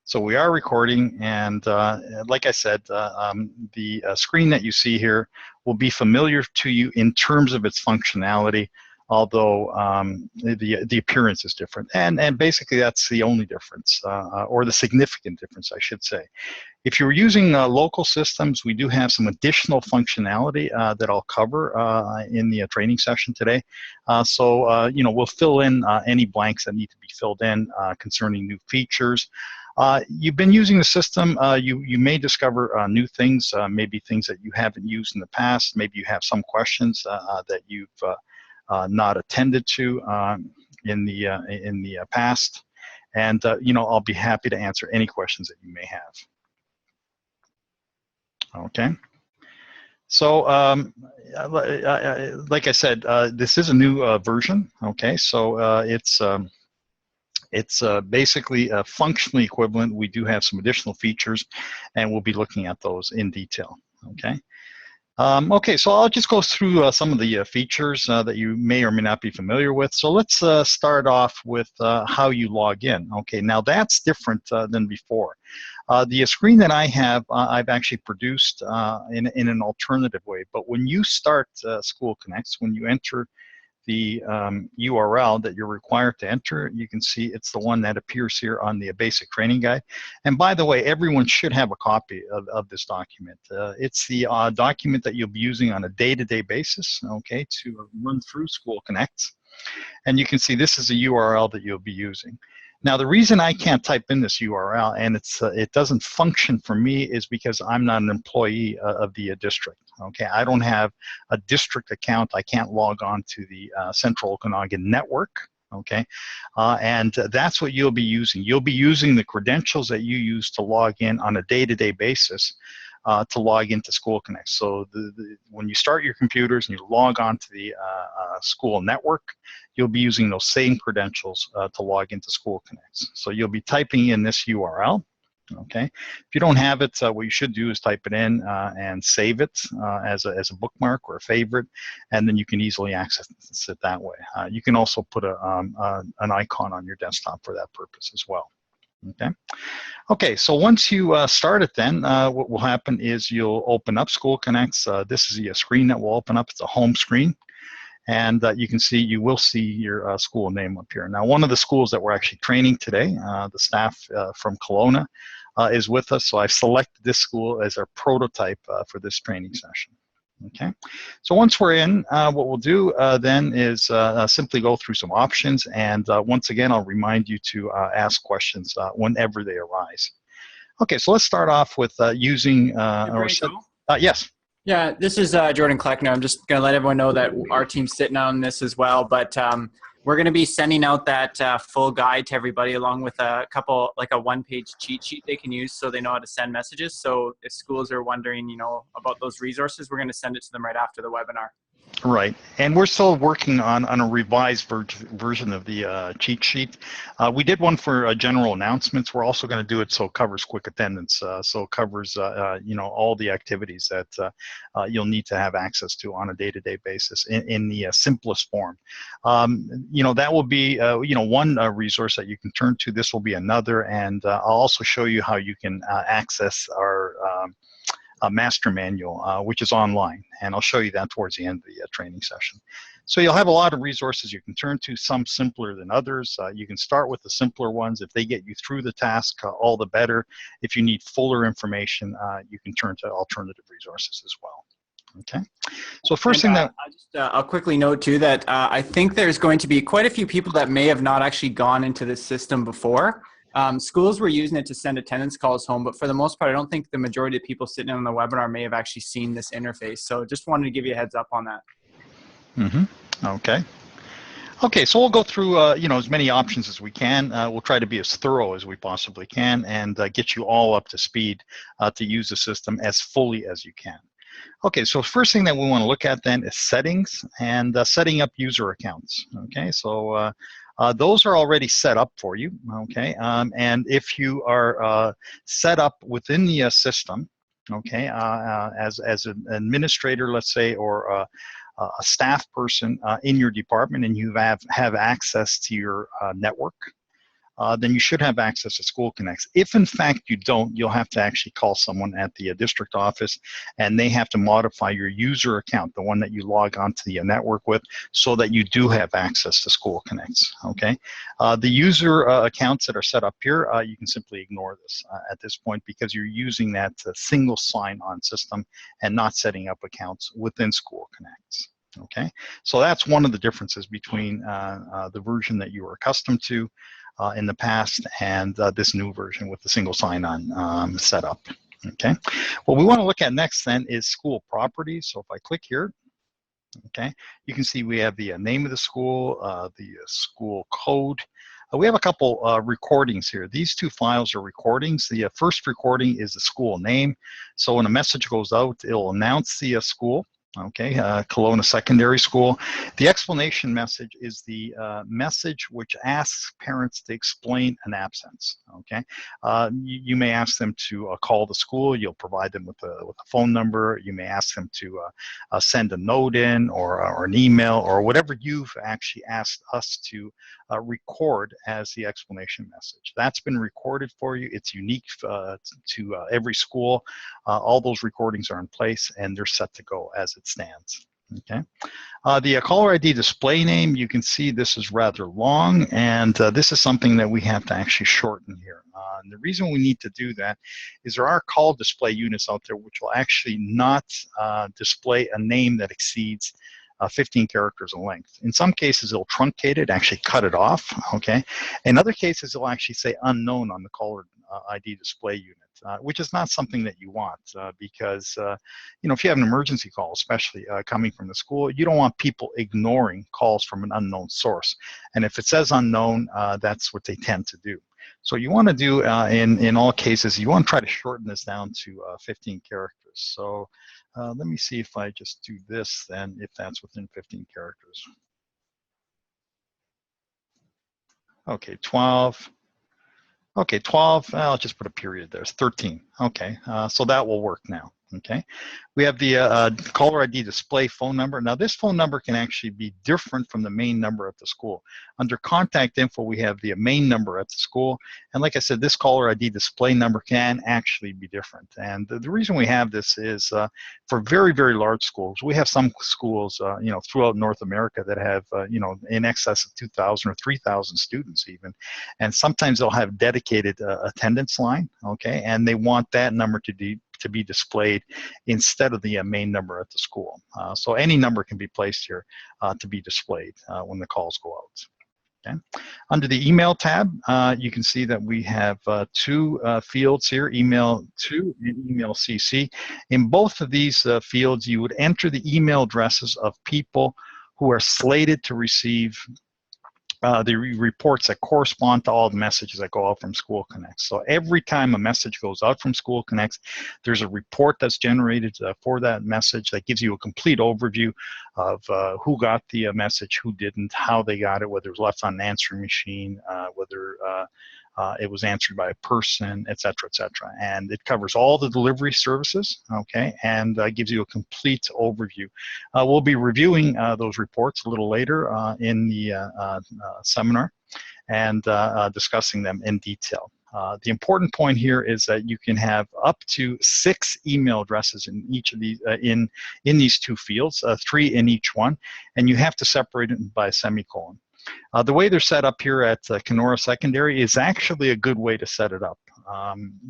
So we are recording, and like I said, the screen that you see here will be familiar to you in terms of its functionality, although the appearance is different. And basically that's the only difference, or the significant difference, I should say. If you're using local systems, we do have some additional functionality that I'll cover in the training session today. You know, we'll fill in any blanks that need to be filled in concerning new features. You've been using the system, you may discover new things, maybe things that you haven't used in the past. Maybe you have some questions that you've not attended to in the past. And you know, I'll be happy to answer any questions that you may have. Okay. So like I said, this is a new version. Okay, so it's basically functionally equivalent. We do have some additional features, and we'll be looking at those in detail. Okay. Okay, so I'll just go through some of the features that you may or may not be familiar with. So let's start off with how you log in. Okay, now that's different than before. The screen that I have, I've actually produced in an alternative way. But when you start SchoolConnects, when you enter the URL that you're required to enter, you can see it's the one that appears here on the basic training guide. And by the way, everyone should have a copy of this document. It's the document that you'll be using on a day-to-day basis, okay, to run through SchoolConnects. And you can see this is a URL that you'll be using. Now, the reason I can't type in this URL and it doesn't function for me is because I'm not an employee of the district. Okay, I don't have a district account. I can't log on to the Central Okanagan network. Okay, and that's what you'll be using. You'll be using the credentials that you use to log in on a day-to-day basis to log into SchoolConnects. So when you start your computers and you log on to the school network, you'll be using those same credentials to log into SchoolConnects. So you'll be typing in this URL. Okay, if you don't have it, what you should do is type it in and save it as a bookmark or a favorite, and then you can easily access it that way. You can also put an icon on your desktop for that purpose as well. Okay. Okay, so once you start it, then what will happen is you'll open up SchoolConnects. This is the screen that will open up. It's a home screen. And you will see your school name up here. Now, one of the schools that we're actually training today, the staff from Kelowna is with us. So I've selected this school as our prototype for this training session. Okay, so once we're in, what we'll do then is simply go through some options. And once again, I'll remind you to ask questions whenever they arise. Okay, so let's start off with using yes. Yeah, this is Jordan Kleckner. I'm just going to let everyone know that our team's sitting on this as well, but we're going to be sending out that full guide to everybody along with a couple, like a one-page cheat sheet they can use so they know how to send messages. So if schools are wondering, you know, about those resources, we're going to send it to them right after the webinar. Right, and we're still working on a revised version of the cheat sheet. We did one for general announcements. We're also going to do it so it covers quick attendance, so it covers you know, all the activities that you'll need to have access to on a day-to-day basis in the simplest form. You know, that will be you know, one resource that you can turn to. This will be another, and I'll also show you how you can access our master manual, which is online, and I'll show you that towards the end of the training session. So you'll have a lot of resources you can turn to, some simpler than others. You can start with the simpler ones. If they get you through the task, all the better. If you need fuller information, you can turn to alternative resources as well. Okay, so first thing that I'll quickly note too that I think there's going to be quite a few people that may have not actually gone into this system before. Schools were using it to send attendance calls home, but for the most part, I don't think the majority of people sitting on the webinar may have actually seen this interface. So just wanted to give you a heads up on that. Mm-hmm. Okay. Okay, so we'll go through you know, as many options as we can. We'll try to be as thorough as we possibly can and get you all up to speed to use the system as fully as you can. Okay, so first thing that we want to look at then is settings and setting up user accounts. Okay, so Those are already set up for you, okay? And if you are set up within the system, okay, as an administrator, let's say, or a staff person in your department, and you have access to your network, then you should have access to SchoolConnects. If in fact you don't, you'll have to actually call someone at the district office, and they have to modify your user account, the one that you log onto the network with, so that you do have access to SchoolConnects, okay? The user accounts that are set up here, you can simply ignore this at this point, because you're using that single sign-on system and not setting up accounts within SchoolConnects. Okay, so that's one of the differences between the version that you were accustomed to in the past and this new version with the single sign-on setup. Okay, what we want to look at next then is school properties. So if I click here, okay, you can see we have the name of the school code. We have a couple recordings here. These two files are recordings. The first recording is the school name. So when a message goes out, it'll announce the school. Okay, Kelowna Secondary School. The explanation message is the message which asks parents to explain an absence. Okay, you may ask them to call the school. You'll provide them with a phone number. You may ask them to send a note in, or an email, or whatever you've actually asked us to record as the explanation message. That's been recorded for you. It's unique to every school. All those recordings are in place, and they're set to go as it stands. Okay. The caller ID display name, you can see this is rather long, and this is something that we have to actually shorten here. And the reason we need to do that is there are call display units out there which will actually not display a name that exceeds 15 characters in length. In some cases, it'll truncate it, actually cut it off, okay? In other cases, it'll actually say unknown on the caller ID display unit, which is not something that you want because, you know, if you have an emergency call, especially coming from the school, you don't want people ignoring calls from an unknown source. And if it says unknown, that's what they tend to do. So you want to do, in all cases, you want to try to shorten this down to 15 characters. So let me see if I just do this then, if that's within 15 characters. Okay, 12. Okay, 12, I'll just put a period there. It's 13. Okay, so that will work now. Okay, we have the caller ID display phone number. Now this phone number can actually be different from the main number at the school. Under contact info, we have the main number at the school. And like I said, this caller ID display number can actually be different. And the reason we have this is for very, very large schools. We have some schools, you know, throughout North America that have, you know, in excess of 2,000 or 3,000 students even. And sometimes they'll have dedicated attendance line, okay? And they want that number to be displayed instead of the main number at the school. So any number can be placed here to be displayed when the calls go out. Okay. Under the email tab, you can see that we have two fields here, email to and email CC. In both of these fields, you would enter the email addresses of people who are slated to receive the reports that correspond to all the messages that go out from SchoolConnects. So every time a message goes out from SchoolConnects, there's a report that's generated for that message that gives you a complete overview of who got the message, who didn't, how they got it, whether it was left on an answering machine, whether it was answered by a person, et cetera, et cetera. And it covers all the delivery services, okay, and gives you a complete overview. We'll be reviewing those reports a little later in the seminar and discussing them in detail. The important point here is that you can have up to 6 email addresses in each of these, in these two fields, 3 in each one, and you have to separate it by a semicolon. The way they're set up here at Kenora Secondary is actually a good way to set it up.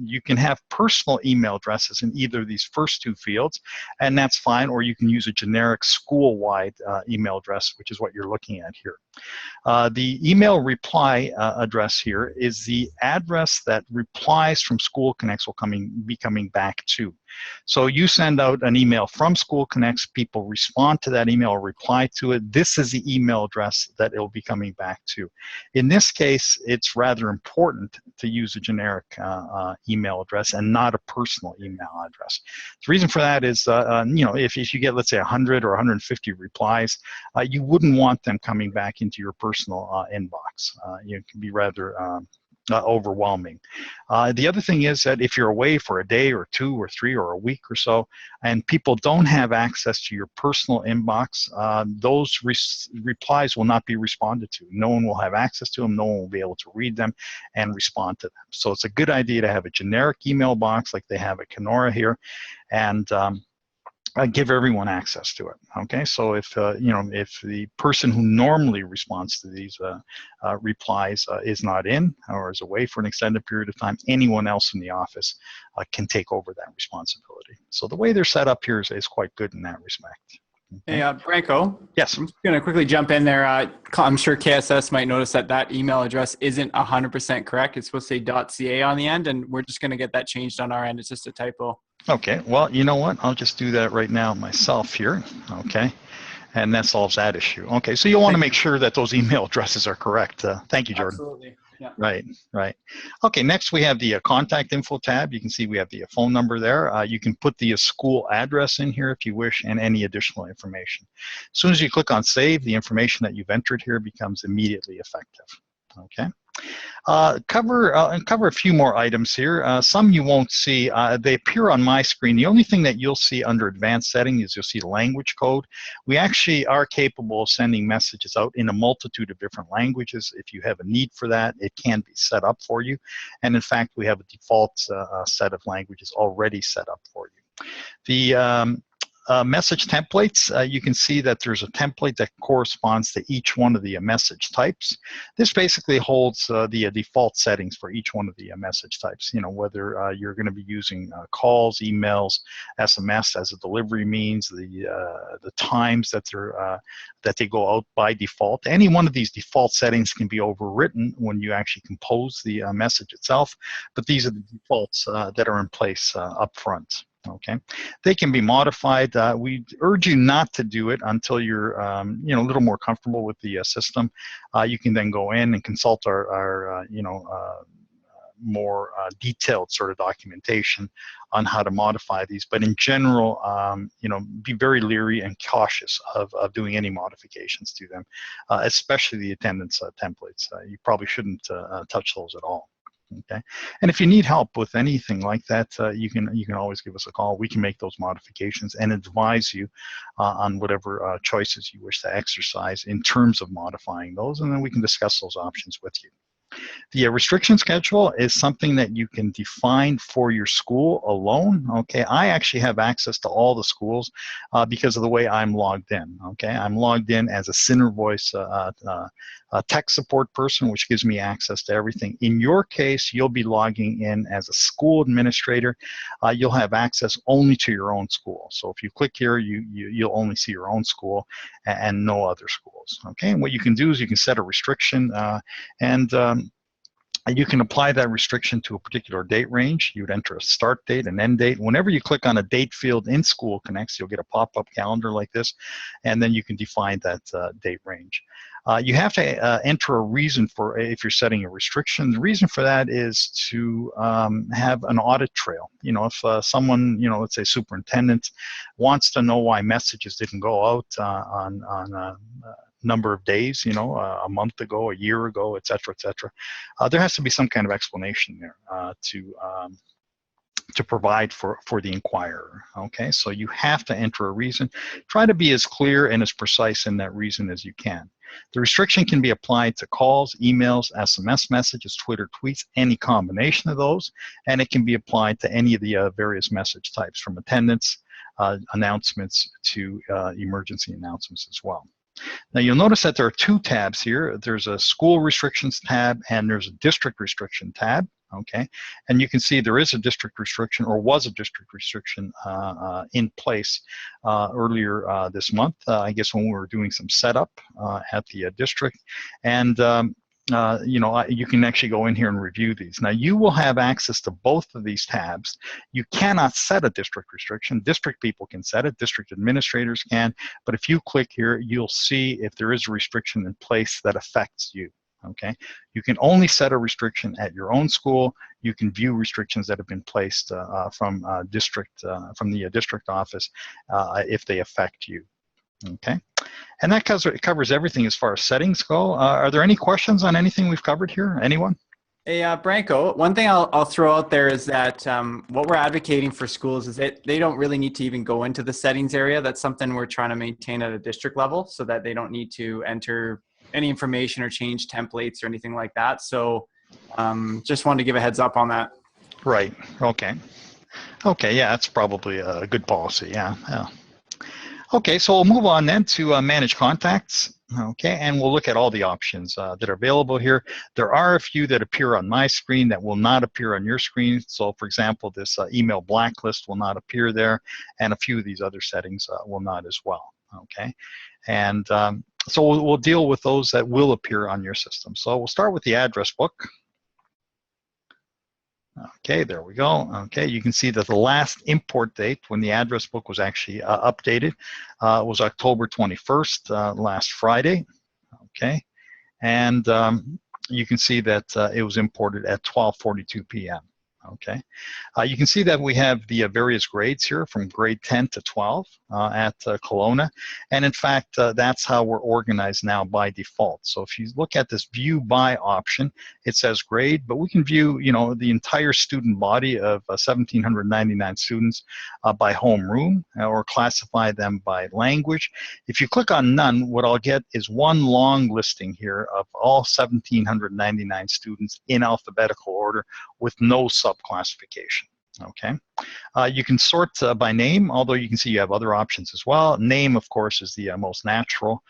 You can have personal email addresses in either of these first two fields, and that's fine, or you can use a generic school-wide email address, which is what you're looking at here. The email reply address here is the address that replies from SchoolConnects will be coming back to. So you send out an email from SchoolConnects, people respond to that email or reply to it. This is the email address that it'll be coming back to. In this case, it's rather important to use a generic email address and not a personal email address. The reason for that is, if you get, let's say, 100 or 150 replies, you wouldn't want them coming back into your personal inbox. It can be rather overwhelming. The other thing is that if you're away for a day or 2 or 3 or a week or so, and people don't have access to your personal inbox, those replies will not be responded to. No one will have access to them. No one will be able to read them and respond to them. So it's a good idea to have a generic email box like they have at Kenora here, and give everyone access to it. Okay, so if if the person who normally responds to these replies is not in or is away for an extended period of time, anyone else in the office can take over that responsibility. So the way they're set up here is quite good in that respect. Okay. Hey, Branko. Yes. I'm just going to quickly jump in there. I'm sure KSS might notice that email address isn't 100% correct. It's supposed to say .ca on the end, and we're just going to get that changed on our end. It's just a typo. Okay, well, you know what? I'll just do that right now myself here, okay? And that solves that issue. Okay, so you'll want to make sure that those email addresses are correct. Thank you, Jordan. Absolutely. Yeah. Right. Okay, next we have the contact info tab. You can see we have the phone number there. You can put the school address in here if you wish, and any additional information. As soon as you click on save, the information that you've entered here becomes immediately effective. Okay. Cover a few more items here. Some you won't see. They appear on my screen. The only thing that you'll see under advanced settings is you'll see language code. We actually are capable of sending messages out in a multitude of different languages. If you have a need for that, it can be set up for you. And in fact, we have a default set of languages already set up for you. The message templates, you can see that there's a template that corresponds to each one of the message types. This basically holds the default settings for each one of the message types. You know, whether you're going to be using calls, emails, SMS as a delivery means, the times that they go out by default. Any one of these default settings can be overwritten when you actually compose the message itself, but these are the defaults that are in place up front. Okay, they can be modified. We urge you not to do it until you're a little more comfortable with the system. You can then go in and consult our more detailed sort of documentation on how to modify these. But in general, be very leery and cautious of doing any modifications to them, especially the attendance templates. You probably shouldn't touch those at all. Okay, and if you need help with anything like that, you can always give us a call. We can make those modifications and advise you on whatever choices you wish to exercise in terms of modifying those, and then we can discuss those options with you. The restriction schedule is something that you can define for your school alone. Okay, I actually have access to all the schools because of the way I'm logged in. Okay, I'm logged in as a Center Voice tech support person, which gives me access to everything. In your case, you'll be logging in as a school administrator. You'll have access only to your own school. So if you click here, you'll only see your own school and no other schools. Okay, and what you can do is you can set a restriction and you can apply that restriction to a particular date range. You'd enter a start date, an end date. Whenever you click on a date field in SchoolConnects, you'll get a pop-up calendar like this, and then you can define that date range. You have to enter a reason for if you're setting a restriction. The reason for that is to have an audit trail. You know, if someone, let's say superintendent, wants to know why messages didn't go out on number of days, a month ago, a year ago, et cetera, there has to be some kind of explanation there to provide for the inquirer. Okay, so you have to enter a reason. Try to be as clear and as precise in that reason as you can. The restriction can be applied to calls, emails, SMS messages, Twitter tweets, any combination of those, and it can be applied to any of the various message types, from attendance, announcements to emergency announcements as well. Now you'll notice that there are two tabs here. There's a school restrictions tab and there's a district restriction tab. Okay, and you can see there is a district restriction, or was a district restriction in place earlier this month, I guess when we were doing some setup at the district. And you can actually go in here and review these. Now, you will have access to both of these tabs. You cannot set a district restriction. District people can set it. District administrators can. But if you click here, you'll see if there is a restriction in place that affects you. Okay, you can only set a restriction at your own school. You can view restrictions that have been placed from the district office if they affect you. Okay, and that covers everything as far as settings go. Are there any questions on anything we've covered here? Anyone? Hey, Branko, one thing I'll throw out there is that what we're advocating for schools is that they don't really need to even go into the settings area. That's something we're trying to maintain at a district level so that they don't need to enter any information or change templates or anything like that. So just wanted to give a heads up on that. Right. Okay. Okay. Yeah, that's probably a good policy. Yeah. Yeah. Okay, so we'll move on then to manage contacts. Okay, and we'll look at all the options that are available here. There are a few that appear on my screen that will not appear on your screen. So, for example, this email blacklist will not appear there, and a few of these other settings will not as well. Okay, and so we'll deal with those that will appear on your system. So we'll start with the address book. Okay, there we go. Okay, you can see that the last import date when the address book was actually updated was October 21st, last Friday. Okay, and you can see that it was imported at 12:42 p.m. Okay, you can see that we have the various grades here from grade 10 to 12 at Kelowna, and in fact that's how we're organized now by default. So if you look at this view by option, it says grade, but we can view the entire student body of 1,799 students by homeroom or classify them by language. If you click on none, what I'll get is one long listing here of all 1,799 students in alphabetical order with no sub-classification. Okay, you can sort by name, although you can see you have other options as well. Name, of course, is the most natural,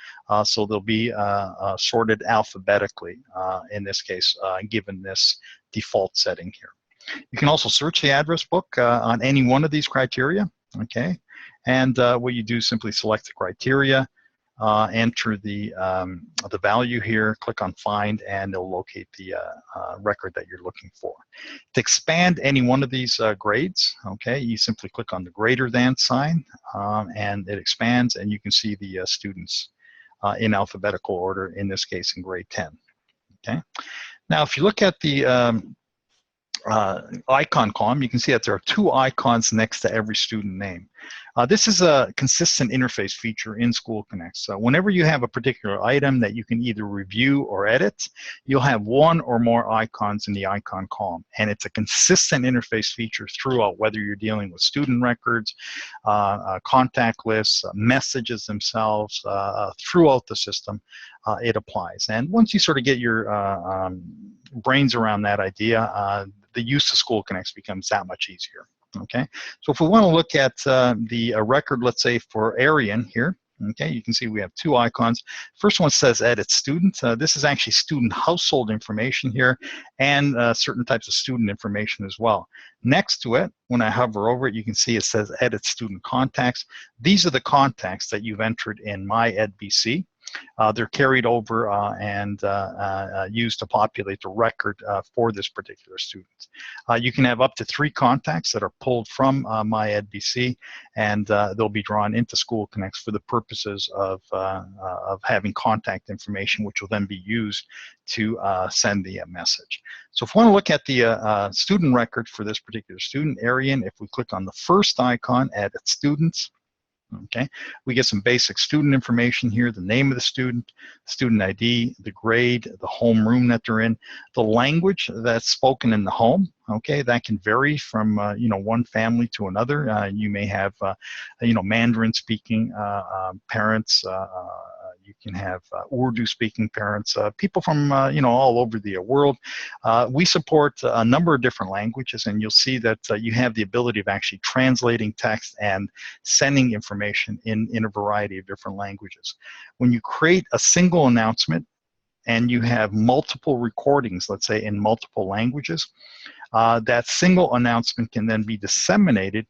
so they'll be sorted alphabetically in this case, given this default setting here. You can also search the address book on any one of these criteria. Okay, and what you do is simply select the criteria, enter the value here, click on find, and it'll locate the record that you're looking for. To expand any one of these grades, okay, you simply click on the greater than sign, and it expands, and you can see the students in alphabetical order, in this case in grade 10. Okay, now if you look at the icon column, you can see that there are two icons next to every student name. This is a consistent interface feature in SchoolConnects. So whenever you have a particular item that you can either review or edit, you'll have one or more icons in the icon column. And it's a consistent interface feature throughout, whether you're dealing with student records, contact lists, messages themselves, throughout the system, it applies. And once you sort of get your brains around that idea, the use of SchoolConnects becomes that much easier. Okay, so if we want to look at the record, let's say for Arian here, okay, you can see we have two icons. First one says edit student. This is actually student household information here, and certain types of student information as well. Next to it, when I hover over it, you can see it says edit student contacts. These are the contacts that you've entered in My EdBC. They're carried over and used to populate the record for this particular student. You can have up to 3 contacts that are pulled from My EdBC, and they'll be drawn into SchoolConnects for the purposes of having contact information, which will then be used to send the message. So if we want to look at the student record for this particular student, Arian, if we click on the first icon, edit students, okay, we get some basic student information here: the name of the student ID, the grade, the home room that they're in, the language that's spoken in the home. Okay, that can vary from one family to another. You may have Mandarin speaking parents. You can have Urdu speaking parents, people from all over the world. We support a number of different languages, and you'll see that you have the ability of actually translating text and sending information in a variety of different languages. When you create a single announcement and you have multiple recordings, let's say in multiple languages, that single announcement can then be disseminated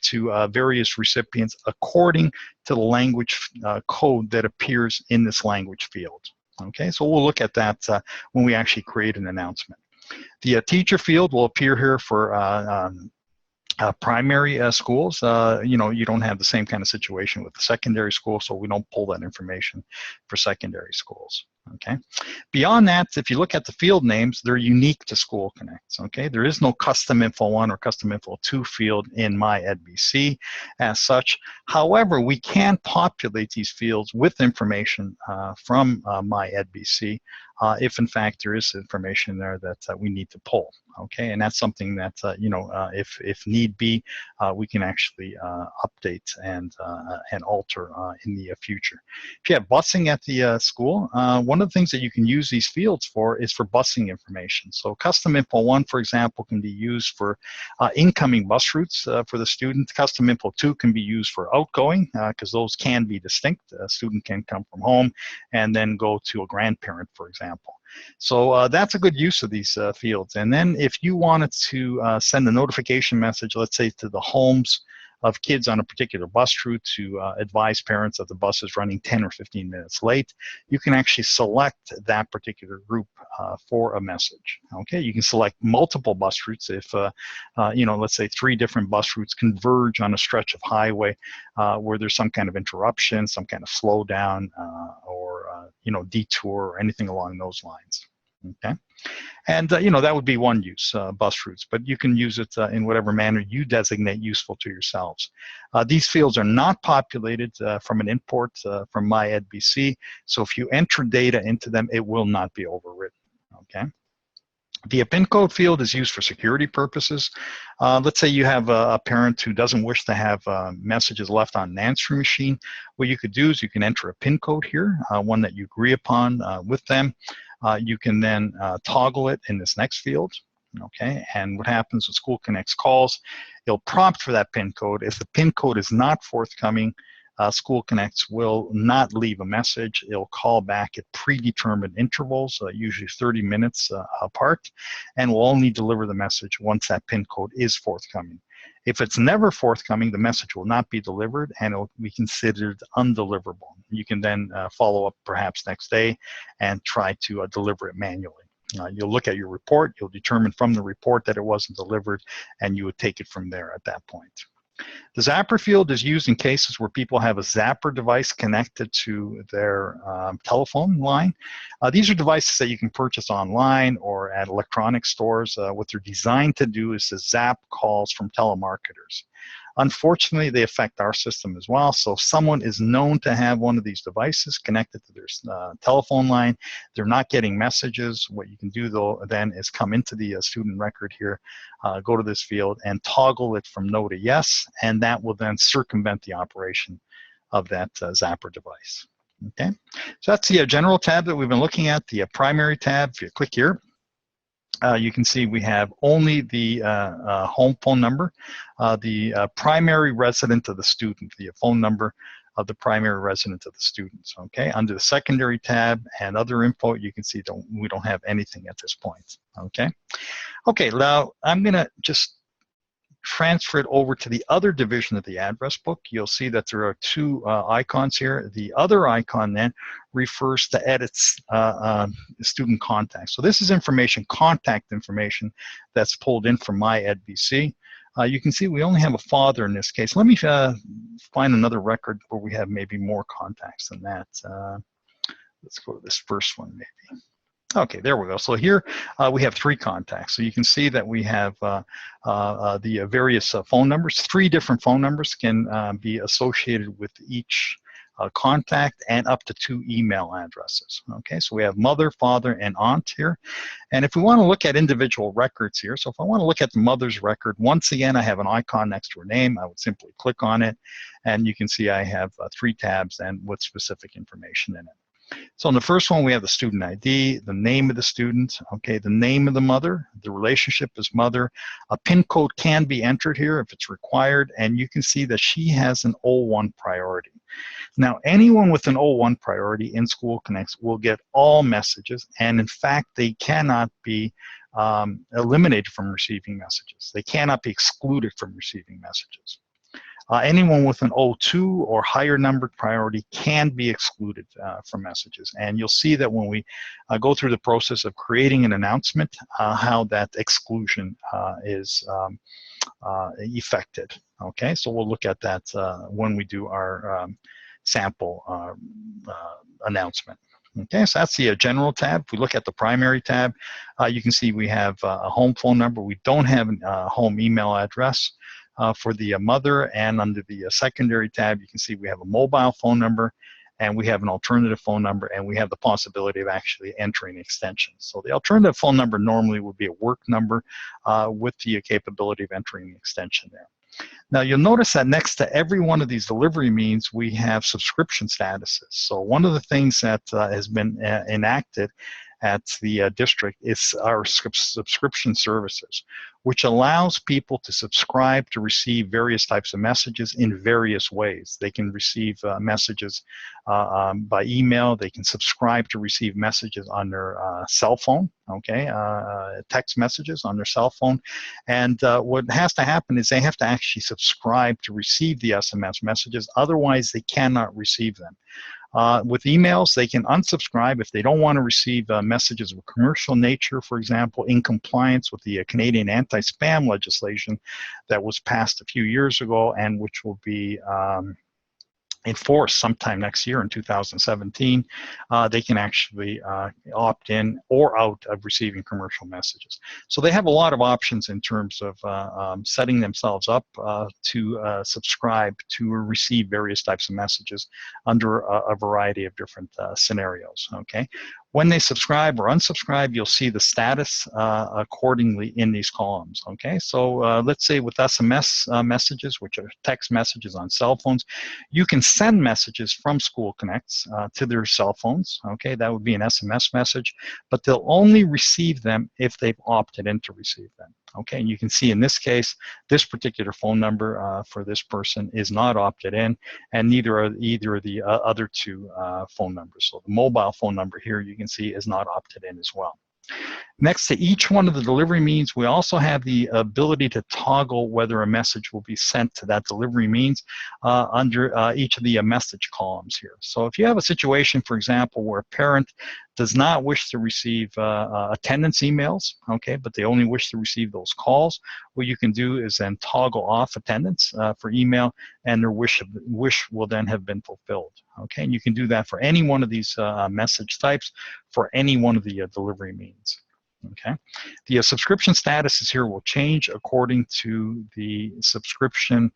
to various recipients according to the language code that appears in this language field. Okay, so we'll look at that when we actually create an announcement. The teacher field will appear here for primary schools. You know, you don't have the same kind of situation with the secondary school, so we don't pull that information for secondary schools. Okay. Beyond that, if you look at the field names, they're unique to SchoolConnects. Okay, there is no custom info 1 or custom info 2 field in my EdBC as such. However, we can populate these fields with information from my EdBC if in fact there is information there that we need to pull. Okay, and that's something that you know, if need be, we can actually update and alter in the future. If you have busing at the school, one of the things that you can use these fields for is for busing information. So custom info 1, for example, can be used for incoming bus routes for the student. Custom info 2 can be used for outgoing because those can be distinct. A student can come from home and then go to a grandparent, for example. So that's a good use of these fields. And then if you wanted to send a notification message, let's say to the homes of kids on a particular bus route to advise parents that the bus is running 10 or 15 minutes late, you can actually select that particular group for a message. Okay, you can select multiple bus routes if, you know, let's say 3 different bus routes converge on a stretch of highway where there's some kind of interruption, some kind of slowdown, or you know, detour or anything along those lines. Okay. And you know, that would be one use, bus routes, but you can use it in whatever manner you designate useful to yourselves. These fields are not populated from an import from my EdBC, so if you enter data into them, it will not be overwritten. Okay. The PIN code field is used for security purposes. Let's say you have a parent who doesn't wish to have messages left on an answering machine. What you could do is you can enter a PIN code here, one that you agree upon with them. You can then toggle it in this next field. Okay, and what happens when SchoolConnects calls, it'll prompt for that PIN code. If the PIN code is not forthcoming, SchoolConnects will not leave a message. It'll call back at predetermined intervals, usually 30 minutes apart, and will only deliver the message once that PIN code is forthcoming. If it's never forthcoming, the message will not be delivered and it will be considered undeliverable. You can then follow up perhaps next day and try to deliver it manually. You'll look at your report, you'll determine from the report that it wasn't delivered, and you would take it from there at that point. The zapper field is used in cases where people have a zapper device connected to their telephone line. These are devices that you can purchase online or at electronic stores. What they're designed to do is to zap calls from telemarketers. Unfortunately, they affect our system as well. So if someone is known to have one of these devices connected to their telephone line, they're not getting messages. What you can do though then is come into the student record here, go to this field and toggle it from no to yes, and that will then circumvent the operation of that zapper device. Okay, so that's the general tab that we've been looking at. The primary tab, if you click here, you can see we have only the home phone number, the primary resident of the student, the phone number of the primary resident of the students. Okay, under the secondary tab and other info, you can see we don't have anything at this point. Okay, okay. Now I'm gonna just transfer it over to the other division of the address book. You'll see that there are 2 icons here. The other icon then refers to edits student contacts. So this is information, contact information that's pulled in from my EdBC. You can see we only have a father in this case. Let me find another record where we have maybe more contacts than that. Let's go to this first one maybe. Okay, there we go. So here we have 3 contacts. So you can see that we have the various phone numbers. 3 different phone numbers can be associated with each contact and up to 2 email addresses. Okay, so we have mother, father, and aunt here. And if we want to look at individual records here, so if I want to look at the mother's record, once again, I have an icon next to her name. I would simply click on it, and you can see I have 3 tabs and with specific information in it. So in the first one, we have the student ID, the name of the student, okay, the name of the mother, the relationship as mother. A PIN code can be entered here if it's required, and you can see that she has an O1 priority. Now, anyone with an O1 priority in SchoolConnects will get all messages, and in fact, they cannot be eliminated from receiving messages. They cannot be excluded from receiving messages. Anyone with an O2 or higher numbered priority can be excluded from messages. And you'll see that when we go through the process of creating an announcement, how that exclusion is effected. Okay, so we'll look at that when we do our sample announcement. Okay, so that's the general tab. If we look at the primary tab, you can see we have a home phone number. We don't have a home email address for the mother, and under the secondary tab, you can see we have a mobile phone number, and we have an alternative phone number, and we have the possibility of actually entering extensions. So the alternative phone number normally would be a work number with the capability of entering an extension there. Now you'll notice that next to every one of these delivery means we have subscription statuses. So one of the things that has been enacted at the district is our subscription services, which allows people to subscribe to receive various types of messages in various ways. They can receive messages by email. They can subscribe to receive messages on their cell phone, okay, text messages on their cell phone. And what has to happen is they have to actually subscribe to receive the SMS messages. Otherwise, they cannot receive them. With emails, they can unsubscribe if they don't want to receive messages of a commercial nature, for example, in compliance with the Canadian anti-spam legislation that was passed a few years ago and which will be enforced sometime next year in 2017, they can actually opt in or out of receiving commercial messages. So they have a lot of options in terms of setting themselves up to subscribe to or receive various types of messages under a variety of different scenarios, okay? When they subscribe or unsubscribe, you'll see the status accordingly in these columns, okay? So let's say with SMS messages, which are text messages on cell phones, you can send messages from SchoolConnects to their cell phones, okay? That would be an SMS message, but they'll only receive them if they've opted in to receive them, okay? And you can see in this case, this particular phone number for this person is not opted in, and neither are either of the other two phone numbers. So the mobile phone number here, you can see, is not opted in as well. Next to each one of the delivery means, we also have the ability to toggle whether a message will be sent to that delivery means under each of the message columns here. So if you have a situation, for example, where a parent does not wish to receive attendance emails, okay, but they only wish to receive those calls, what you can do is then toggle off attendance for email, and their wish will then have been fulfilled, okay? And you can do that for any one of these message types for any one of the delivery means. Okay, the subscription statuses here will change according to the subscription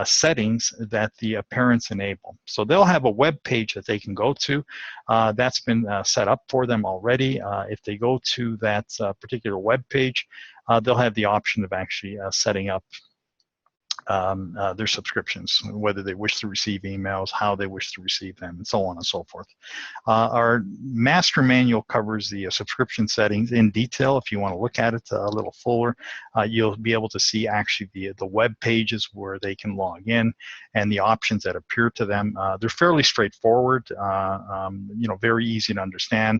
settings that the parents enable. So they'll have a web page that they can go to that's been set up for them already. If they go to that particular web page, they'll have the option of actually setting up their subscriptions, whether they wish to receive emails, how they wish to receive them, and so on and so forth. Our master manual covers the subscription settings in detail. If you want to look at it a little fuller, you'll be able to see actually the web pages where they can log in and the options that appear to them. They're fairly straightforward, you know, very easy to understand.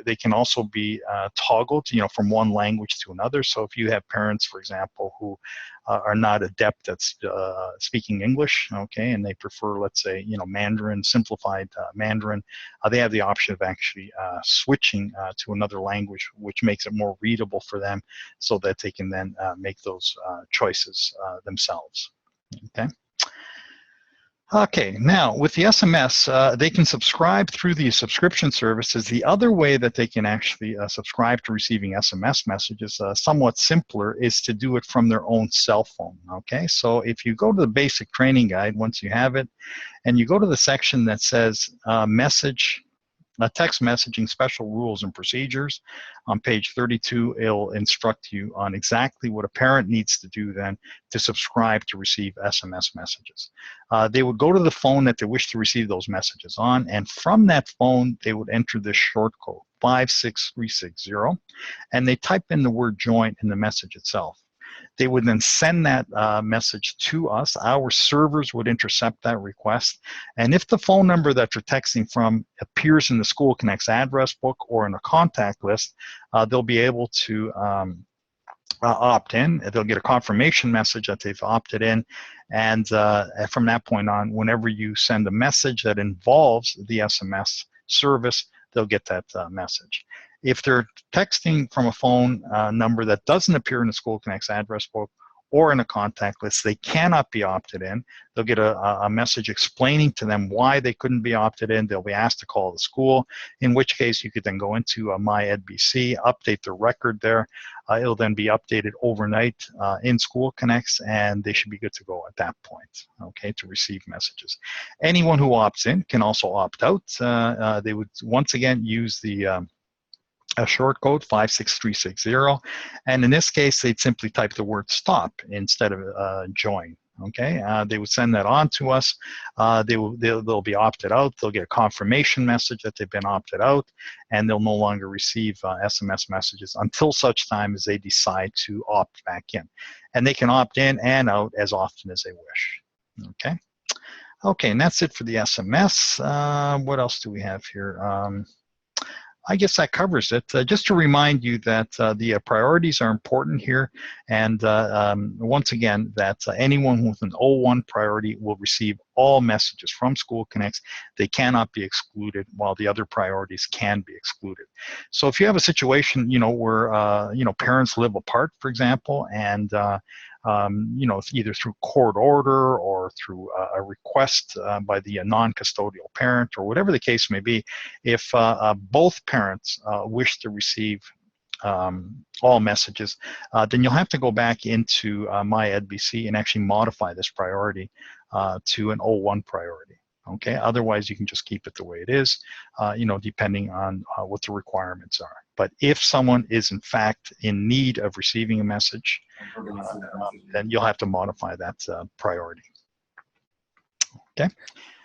They can also be toggled, you know, from one language to another. So if you have parents, for example, who are not adept at speaking English, okay, and they prefer, let's say, you know, Mandarin, simplified Mandarin, they have the option of actually switching to another language, which makes it more readable for them so that they can then make those choices themselves, okay? Okay, now with the SMS, they can subscribe through the subscription services. The other way that they can actually subscribe to receiving SMS messages, somewhat simpler, is to do it from their own cell phone, okay? So if you go to the basic training guide, once you have it, and you go to the section that says text messaging special rules and procedures, on page 32, it'll instruct you on exactly what a parent needs to do then to subscribe to receive SMS messages. They would go to the phone that they wish to receive those messages on, and from that phone, they would enter this short code, 56360, and they type in the word join in the message itself. They would then send that message to us. Our servers would intercept that request. And if the phone number that you're texting from appears in the SchoolConnects address book or in a contact list, they'll be able to opt in. They'll get a confirmation message that they've opted in, and from that point on, whenever you send a message that involves the SMS service, they'll get that message. If they're texting from a phone number that doesn't appear in the SchoolConnects address book or in a contact list, they cannot be opted in. They'll get a message explaining to them why they couldn't be opted in. They'll be asked to call the school, in which case you could then go into My EdBC, update the record there. It'll then be updated overnight in SchoolConnects, and they should be good to go at that point, okay, to receive messages. Anyone who opts in can also opt out. They would once again use the a short code 56360, and in this case they'd simply type the word stop instead of join. Okay, they would send that on to us. They'll be opted out. They'll get a confirmation message that they've been opted out, and they'll no longer receive SMS messages until such time as they decide to opt back in. And they can opt in and out as often as they wish. Okay. Okay, and that's it for the SMS. What else do we have here? I guess that covers it. Just to remind you that the priorities are important here, and once again, that anyone with an O1 priority will receive all messages from SchoolConnects. They cannot be excluded, while the other priorities can be excluded. So if you have a situation, where parents live apart, for example, and either through court order or through a request by the non-custodial parent, or whatever the case may be, if both parents wish to receive all messages, then you'll have to go back into My EdBC and actually modify this priority to an O1 priority. Okay, otherwise you can just keep it the way it is, depending on what the requirements are. But if someone is in fact in need of receiving a message, then you'll have to modify that priority. Okay.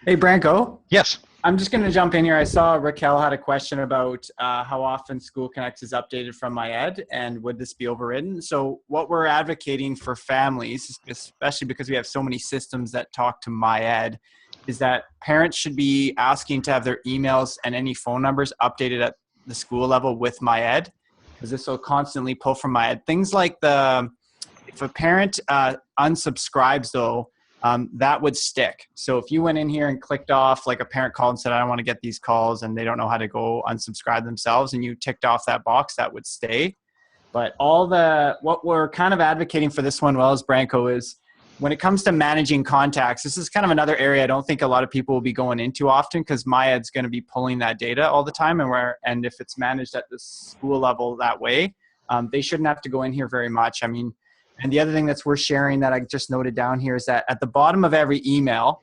Hey, Branko. Yes. I'm just going to jump in here. I saw Raquel had a question about how often SchoolConnects is updated from My Ed, and would this be overridden? So what we're advocating for families, especially because we have so many systems that talk to My Ed, is that parents should be asking to have their emails and any phone numbers updated at the school level with My Ed, because this will constantly pull from My Ed. Things like if a parent unsubscribes though, that would stick. So if you went in here and clicked off, like a parent called and said, I don't want to get these calls, and they don't know how to go unsubscribe themselves, and you ticked off that box, that would stay. But what we're kind of advocating for this one, as Branko, is when it comes to managing contacts, this is kind of another area I don't think a lot of people will be going into often, because My Ed's going to be pulling that data all the time, and if it's managed at the school level that way, they shouldn't have to go in here very much. I mean, and the other thing that's worth sharing that I just noted down here is that at the bottom of every email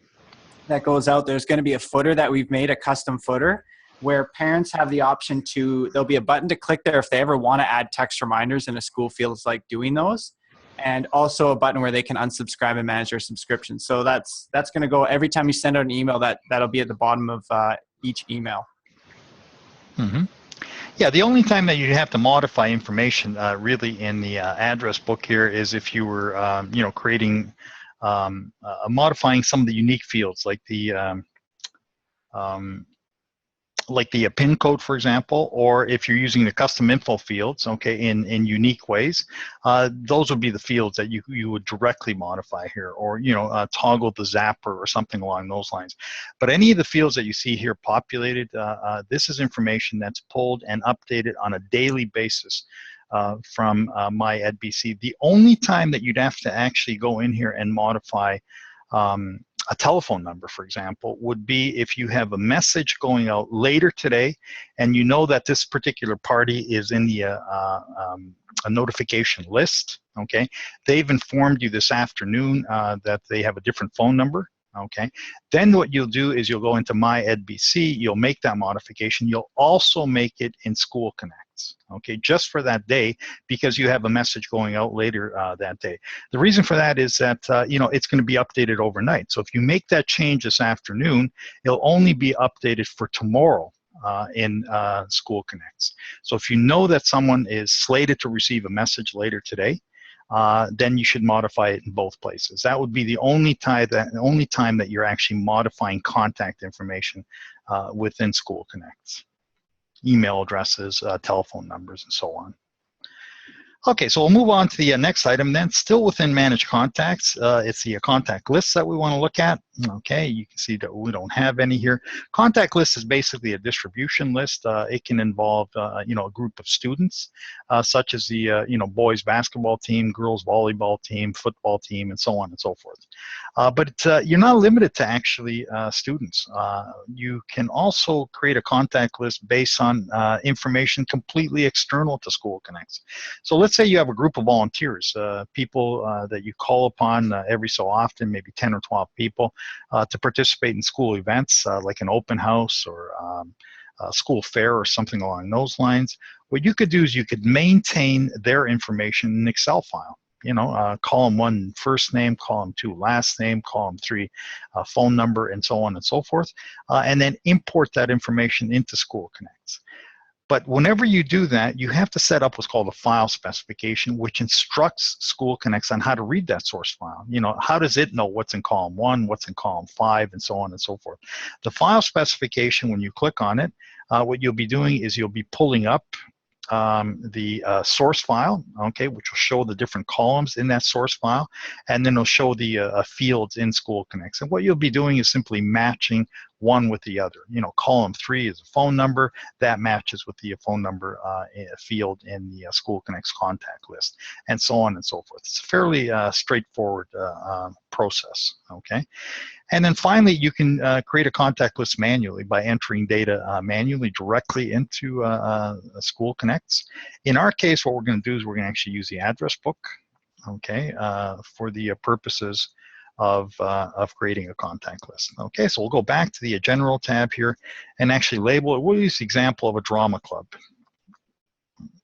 that goes out, there's going to be a footer that we've made, a custom footer, where parents have the option there'll be a button to click there if they ever want to add text reminders, and a school feels like doing those, and also a button where they can unsubscribe and manage their subscription. So that's going to go every time you send out an email, that'll be at the bottom of each email. Mm-hmm. Yeah, the only time that you have to modify information really in the address book here is if you were, creating, modifying some of the unique fields, like the PIN code, for example, or if you're using the custom info fields, okay, in unique ways, those would be the fields that you would directly modify here, or toggle the zapper or something along those lines. But any of the fields that you see here populated, this is information that's pulled and updated on a daily basis from My EdBC. The only time that you'd have to actually go in here and modify a telephone number, for example, would be if you have a message going out later today, and you know that this particular party is in the a notification list. Okay, they've informed you this afternoon that they have a different phone number. Okay, then what you'll do is you'll go into My EdBC, you'll make that modification. You'll also make it in SchoolConnects, okay, just for that day, because you have a message going out later that day. The reason for that is that, it's going to be updated overnight. So if you make that change this afternoon, it'll only be updated for tomorrow in SchoolConnects. So if you know that someone is slated to receive a message later today, then you should modify it in both places. That would be the only time that you're actually modifying contact information within SchoolConnects. Email addresses, telephone numbers, and so on. Okay, so we'll move on to the next item then. Still within Manage Contacts, it's the contact lists that we want to look at. Okay, you can see that we don't have any here. Contact list is basically a distribution list. It can involve, a group of students, such as the, boys basketball team, girls volleyball team, football team, and so on and so forth. But you're not limited to actually students. You can also create a contact list based on information completely external to SchoolConnects. So let's say you have a group of volunteers, people that you call upon every so often, maybe 10 or 12 people, to participate in school events like an open house or a school fair or something along those lines. What you could do is you could maintain their information in an Excel file. Column 1 first name, column 2 last name, column 3 phone number, and so on and so forth, and then import that information into SchoolConnects. But whenever you do that, you have to set up what's called a file specification, which instructs SchoolConnects on how to read that source file. How does it know what's in column 1, what's in column 5, and so on and so forth. The file specification, when you click on it, what you'll be doing is you'll be pulling up the source file, okay, which will show the different columns in that source file, and then it'll show the fields in SchoolConnects. And what you'll be doing is simply matching one with the other. Column 3 is a phone number that matches with the phone number field in the SchoolConnects contact list, and so on and so forth. It's a fairly straightforward process, okay? And then finally, you can create a contact list manually by entering data manually directly into SchoolConnects. In our case, what we're going to do is we're going to actually use the address book, okay, for the purposes of creating a contact list. Okay, so we'll go back to the General tab here and actually label it. We'll use the example of a drama club.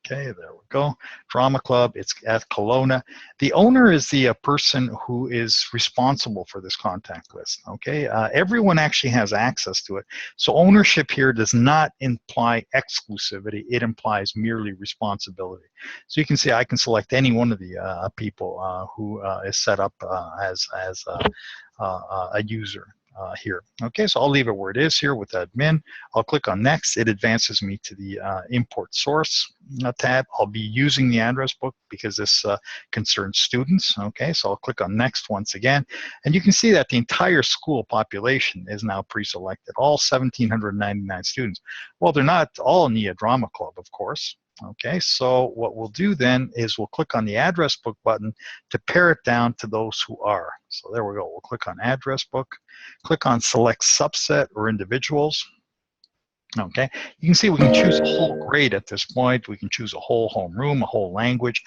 Okay, there we go. Drama Club, it's at Kelowna. The owner is the person who is responsible for this contact list, okay? Everyone actually has access to it. So ownership here does not imply exclusivity, it implies merely responsibility. So you can see I can select any one of the people who is set up as a user. Here. Okay, so I'll leave it where it is here with admin. I'll click on next. It advances me to the import source tab. I'll be using the address book because this concerns students. Okay, so I'll click on next once again. And you can see that the entire school population is now pre-selected, all 1,799 students. Well, they're not all in the drama club, of course. Okay, so what we'll do then is we'll click on the address book button to pare it down to those who are. So there we go. We'll click on address book, click on select subset or individuals. Okay, you can see we can choose a whole grade at this point. We can choose a whole homeroom, a whole language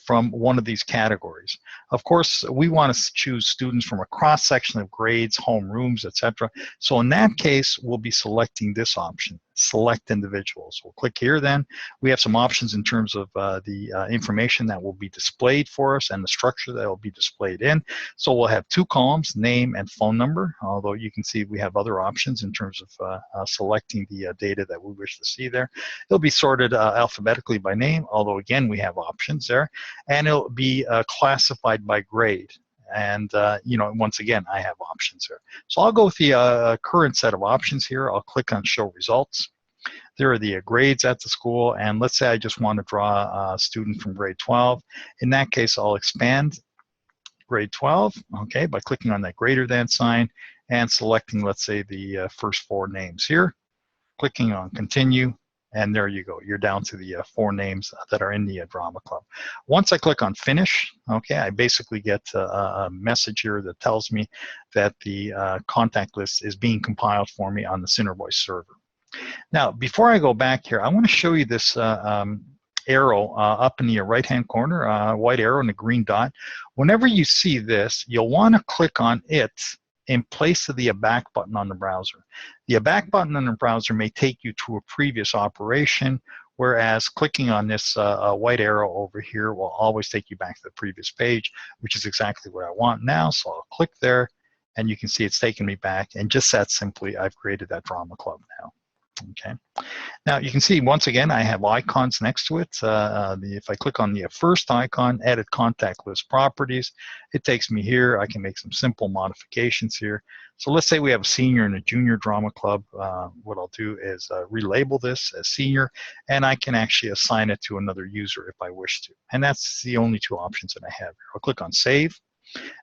from one of these categories. Of course, we want to choose students from a cross-section of grades, homerooms, etc. So in that case, we'll be selecting this option, select individuals. We'll click here then. We have some options in terms of the information that will be displayed for us and the structure that will be displayed in. So we'll have two columns, name and phone number, although you can see we have other options in terms of selecting the data that we wish to see there. It'll be sorted alphabetically by name, although again we have options there, and it'll be classified by grade. And once again, I have options here. So I'll go with the current set of options here. I'll click on show results. There are the grades at the school, and let's say I just want to draw a student from grade 12. In that case, I'll expand grade 12, okay, by clicking on that greater than sign and selecting, let's say, the first four names here, clicking on continue, and there you go. You're down to the four names that are in the drama club. Once I click on finish, okay, I basically get a message here that tells me that the contact list is being compiled for me on the Cindervoice server. Now, before I go back here, I want to show you this arrow up in the right-hand corner, white arrow and a green dot. Whenever you see this, you'll want to click on it in place of the back button on the browser. The back button on the browser may take you to a previous operation, whereas clicking on this white arrow over here will always take you back to the previous page, which is exactly what I want now. So I'll click there, and you can see it's taken me back, and just that simply, I've created that drama club now. Okay. Now you can see once again I have icons next to it. If I click on the first icon, edit contact list properties, it takes me here. I can make some simple modifications here. So let's say we have a senior and a junior drama club. What I'll do is relabel this as senior, and I can actually assign it to another user if I wish to. And that's the only two options that I have here. I'll click on save,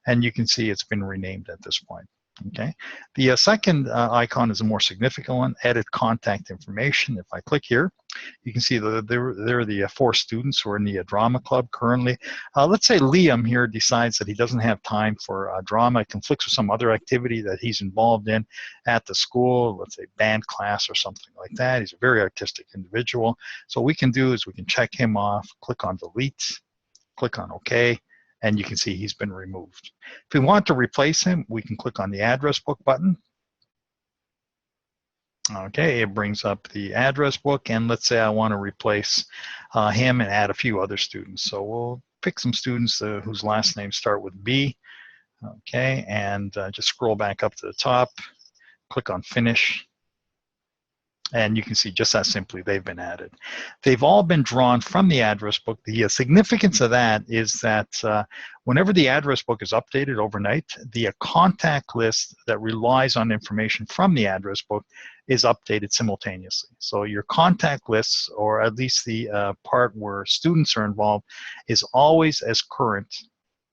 and you can see it's been renamed at this point. Okay. The second icon is a more significant one, edit contact information. If I click here, you can see that there are the 4 students who are in the drama club currently. Let's say Liam here decides that he doesn't have time for drama. It conflicts with some other activity that he's involved in at the school, let's say band class or something like that. He's a very artistic individual. So what we can do is we can check him off, click on delete, click on OK, and you can see he's been removed. If we want to replace him, we can click on the address book button. Okay, it brings up the address book, and let's say I want to replace him and add a few other students. So we'll pick some students whose last names start with B. Okay, and just scroll back up to the top, click on finish. And you can see just that simply they've been added. They've all been drawn from the address book. The significance of that is that whenever the address book is updated overnight, the contact list that relies on information from the address book is updated simultaneously. So your contact lists, or at least the part where students are involved, is always as current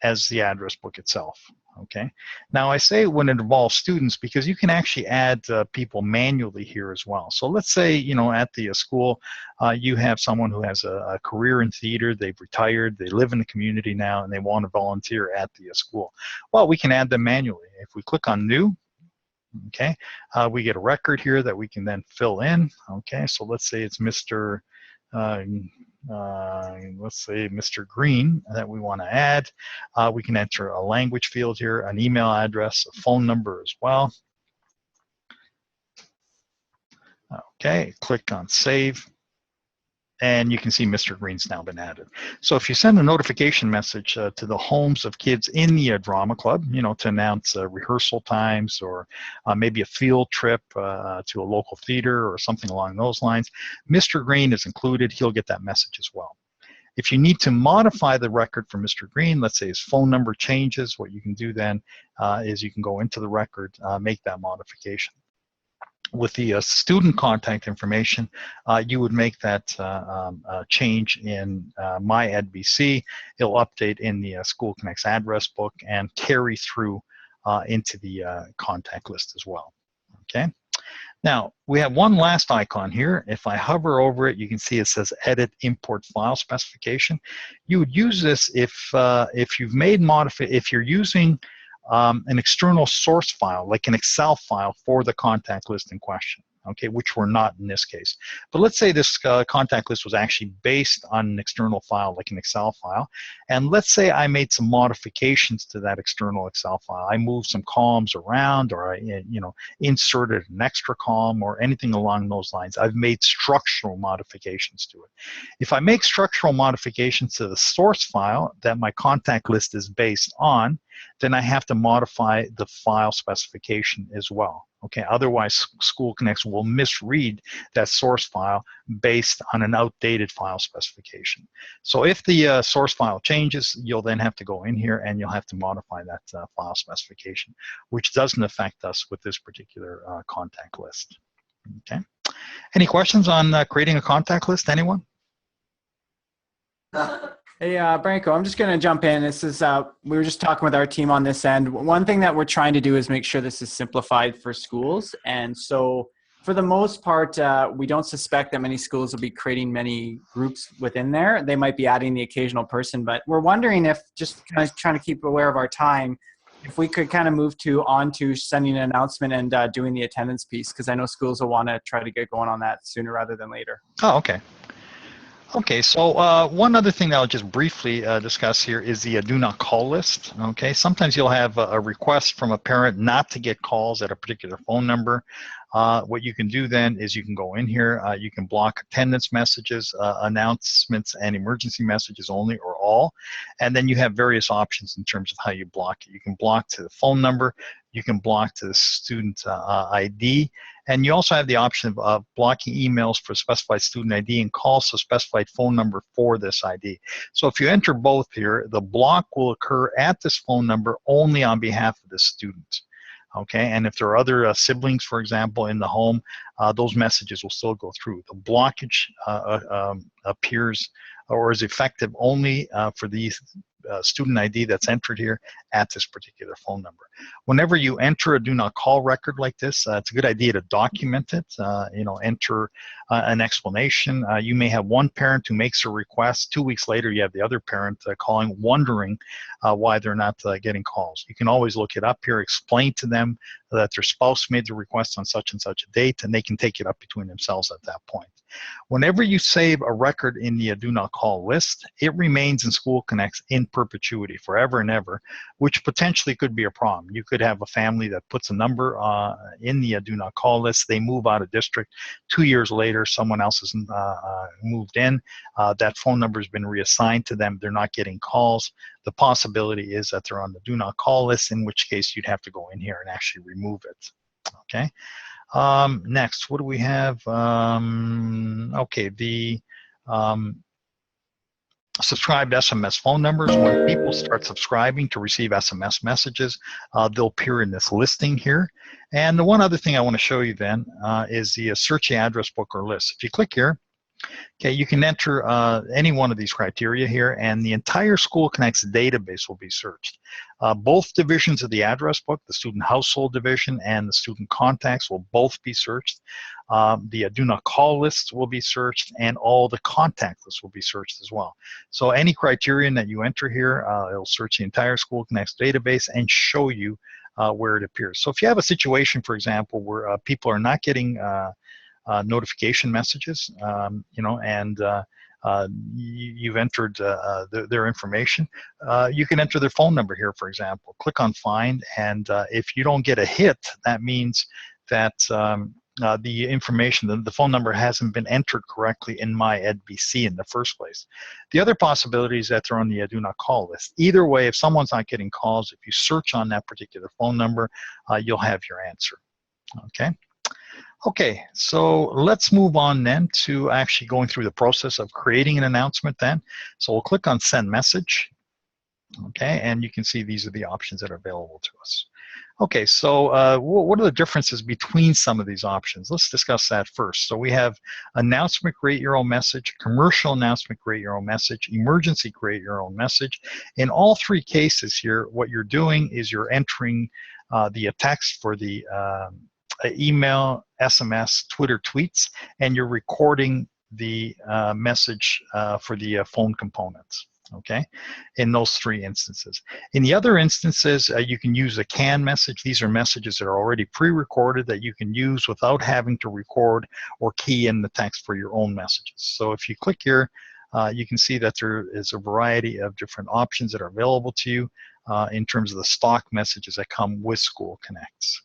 as the address book itself. Okay. Now I say when it involves students because you can actually add people manually here as well. So let's say, you know, at the school, you have someone who has a career in theater, they've retired, they live in the community now, and they want to volunteer at the school. Well, we can add them manually. If we click on new, okay, we get a record here that we can then fill in. Okay, so let's say it's Mr. Let's say Mr. Green that we want to add. We can enter a language field here, an email address, a phone number as well. Okay, click on save. And you can see Mr. Green's now been added. So if you send a notification message to the homes of kids in the drama club, you know, to announce rehearsal times or maybe a field trip to a local theater or something along those lines, Mr. Green is included. He'll get that message as well. If you need to modify the record for Mr. Green, let's say his phone number changes, what you can do then is you can go into the record, make that modification. With the student contact information, you would make that change in MyEdBC. It'll update in the SchoolConnects address book and carry through into the contact list as well. Okay. Now, we have one last icon here. If I hover over it, you can see it says Edit Import File Specification. You would use this if you've made if you're using an external source file, like an Excel file for the contact list in question, okay, which we're not in this case. But let's say this contact list was actually based on an external file, like an Excel file, and let's say I made some modifications to that external Excel file. I moved some columns around, or I, you know, inserted an extra column or anything along those lines. I've made structural modifications to it. If I make structural modifications to the source file that my contact list is based on, then I have to modify the file specification as well. Okay, otherwise SchoolConnects will misread that source file based on an outdated file specification. So if the source file changes, you'll then have to go in here and you'll have to modify that file specification, which doesn't affect us with this particular contact list. Okay. Any questions on creating a contact list, anyone? Hey, Branko, I'm just going to jump in. This is, we were just talking with our team on this end. One thing that we're trying to do is make sure this is simplified for schools. And so for the most part, we don't suspect that many schools will be creating many groups within there. They might be adding the occasional person, but we're wondering if, just kind of trying to keep aware of our time, if we could kind of move on to sending an announcement and doing the attendance piece, because I know schools will want to try to get going on that sooner rather than later. Oh, okay. Okay, so one other thing that I'll just briefly discuss here is the do not call list. Okay, sometimes you'll have a request from a parent not to get calls at a particular phone number. What you can do then is you can go in here, you can block attendance messages, announcements, and emergency messages only or all. And then you have various options in terms of how you block it. You can block to the phone number, you can block to the student ID, And you also have the option of blocking emails for specified student ID and calls to specified phone number for this ID. So if you enter both here, the block will occur at this phone number only on behalf of the student. Okay, and if there are other siblings, for example, in the home, those messages will still go through. The blockage appears or is effective only for the student ID that's entered here at this particular phone number. Whenever you enter a do not call record like this, it's a good idea to document it. Enter an explanation. You may have one parent who makes a request. 2 weeks later, you have the other parent calling, wondering why they're not getting calls. You can always look it up here, explain to them that their spouse made the request on such and such a date, and they can take it up between themselves at that point. Whenever you save a record in the do not call list, it remains in SchoolConnects in perpetuity, forever and ever, which potentially could be a problem. You could have a family that puts a number in the do not call list. They move out of district. 2 years later, someone else has moved in. That phone number has been reassigned to them. They're not getting calls. The possibility is that they're on the do not call list, in which case you'd have to go in here and actually remove it. Okay. Next, what do we have? Okay, the subscribed SMS phone numbers. When people start subscribing to receive SMS messages, they'll appear in this listing here. And the one other thing I want to show you then is the search address book or list. If you click here, okay, you can enter any one of these criteria here, and the entire SchoolConnects database will be searched. Both divisions of the address book, the student household division and the student contacts, will both be searched. The do not call lists will be searched, and all the contact lists will be searched as well. So any criterion that you enter here, it'll search the entire SchoolConnects database and show you where it appears. So if you have a situation, for example, where people are not getting notification messages, and you've entered their information, you can enter their phone number here, for example. Click on Find, and if you don't get a hit, that means that the information, the phone number hasn't been entered correctly in My EdBC in the first place. The other possibility is that they're on the do not call list. Either way, if someone's not getting calls, if you search on that particular phone number, you'll have your answer. Okay. Okay, so let's move on then to actually going through the process of creating an announcement then. So we'll click on Send Message, okay, and you can see these are the options that are available to us. Okay, so what are the differences between some of these options? Let's discuss that first. So we have announcement, create your own message, commercial announcement, create your own message, emergency, create your own message. In all three cases here, what you're doing is you're entering the text for the email, SMS, Twitter tweets, and you're recording the message for the phone components, okay, in those three instances. In the other instances, you can use a CAN message. These are messages that are already pre-recorded that you can use without having to record or key in the text for your own messages. So if you click here, you can see that there is a variety of different options that are available to you in terms of the stock messages that come with SchoolConnects.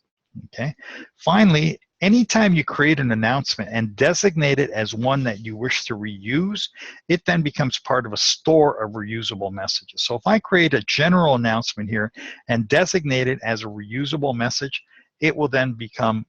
Okay. Finally, anytime you create an announcement and designate it as one that you wish to reuse, it then becomes part of a store of reusable messages. So if I create a general announcement here and designate it as a reusable message, it will then become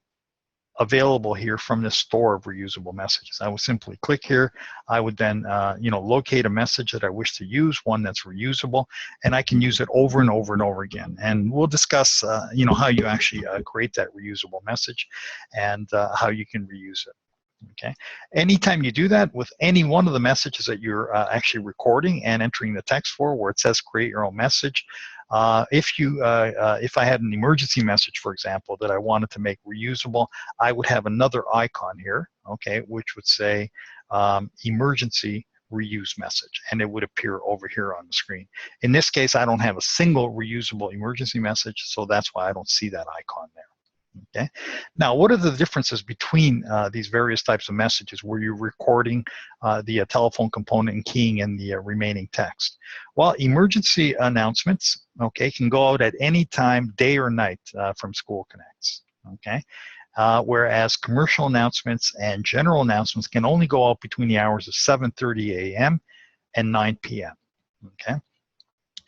available here from this store of reusable messages. I would simply click here. I would then locate a message that I wish to use, one that's reusable, and I can use it over and over and over again. And we'll discuss how you actually create that reusable message and how you can reuse it. Okay. Anytime you do that with any one of the messages that you're actually recording and entering the text for, where it says create your own message, if I had an emergency message, for example, that I wanted to make reusable, I would have another icon here, okay, which would say emergency reuse message, and it would appear over here on the screen. In this case, I don't have a single reusable emergency message, so that's why I don't see that icon there. Okay. Now, what are the differences between these various types of messages where you're recording the telephone component and keying in the remaining text? Well, emergency announcements, okay, can go out at any time, day or night, from SchoolConnects. Okay. Whereas commercial announcements and general announcements can only go out between the hours of 7:30 a.m. and 9 p.m. Okay.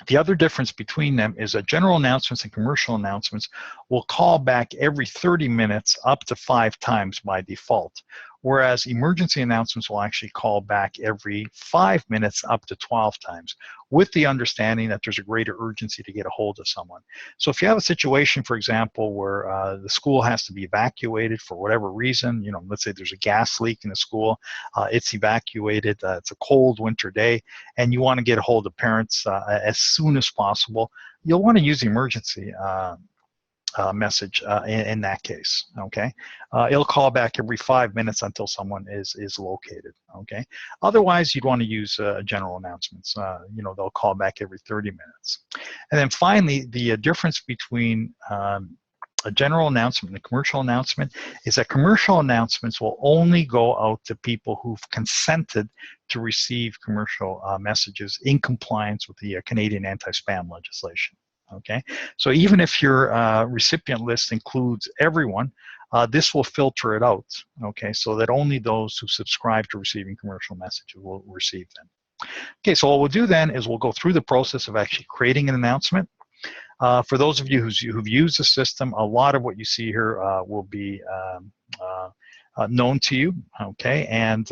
The other difference between them is that general announcements and commercial announcements will call back every 30 minutes up to 5 times by default, whereas emergency announcements will actually call back every 5 minutes up to 12 times, with the understanding that there's a greater urgency to get a hold of someone. So if you have a situation, for example, where the school has to be evacuated for whatever reason, let's say there's a gas leak in the school, it's evacuated, it's a cold winter day, and you want to get a hold of parents as soon as possible, you'll want to use the emergency message in that case, okay? It'll call back every 5 minutes until someone is located, okay? Otherwise, you'd want to use general announcements. They'll call back every 30 minutes. And then finally, the difference between a general announcement and a commercial announcement is that commercial announcements will only go out to people who've consented to receive commercial messages in compliance with the Canadian anti-spam legislation. Okay, so even if your recipient list includes everyone, this will filter it out, okay, so that only those who subscribe to receiving commercial messages will receive them. Okay, so what we'll do then is we'll go through the process of actually creating an announcement. For those of you who've used the system, a lot of what you see here will be known to you, okay, and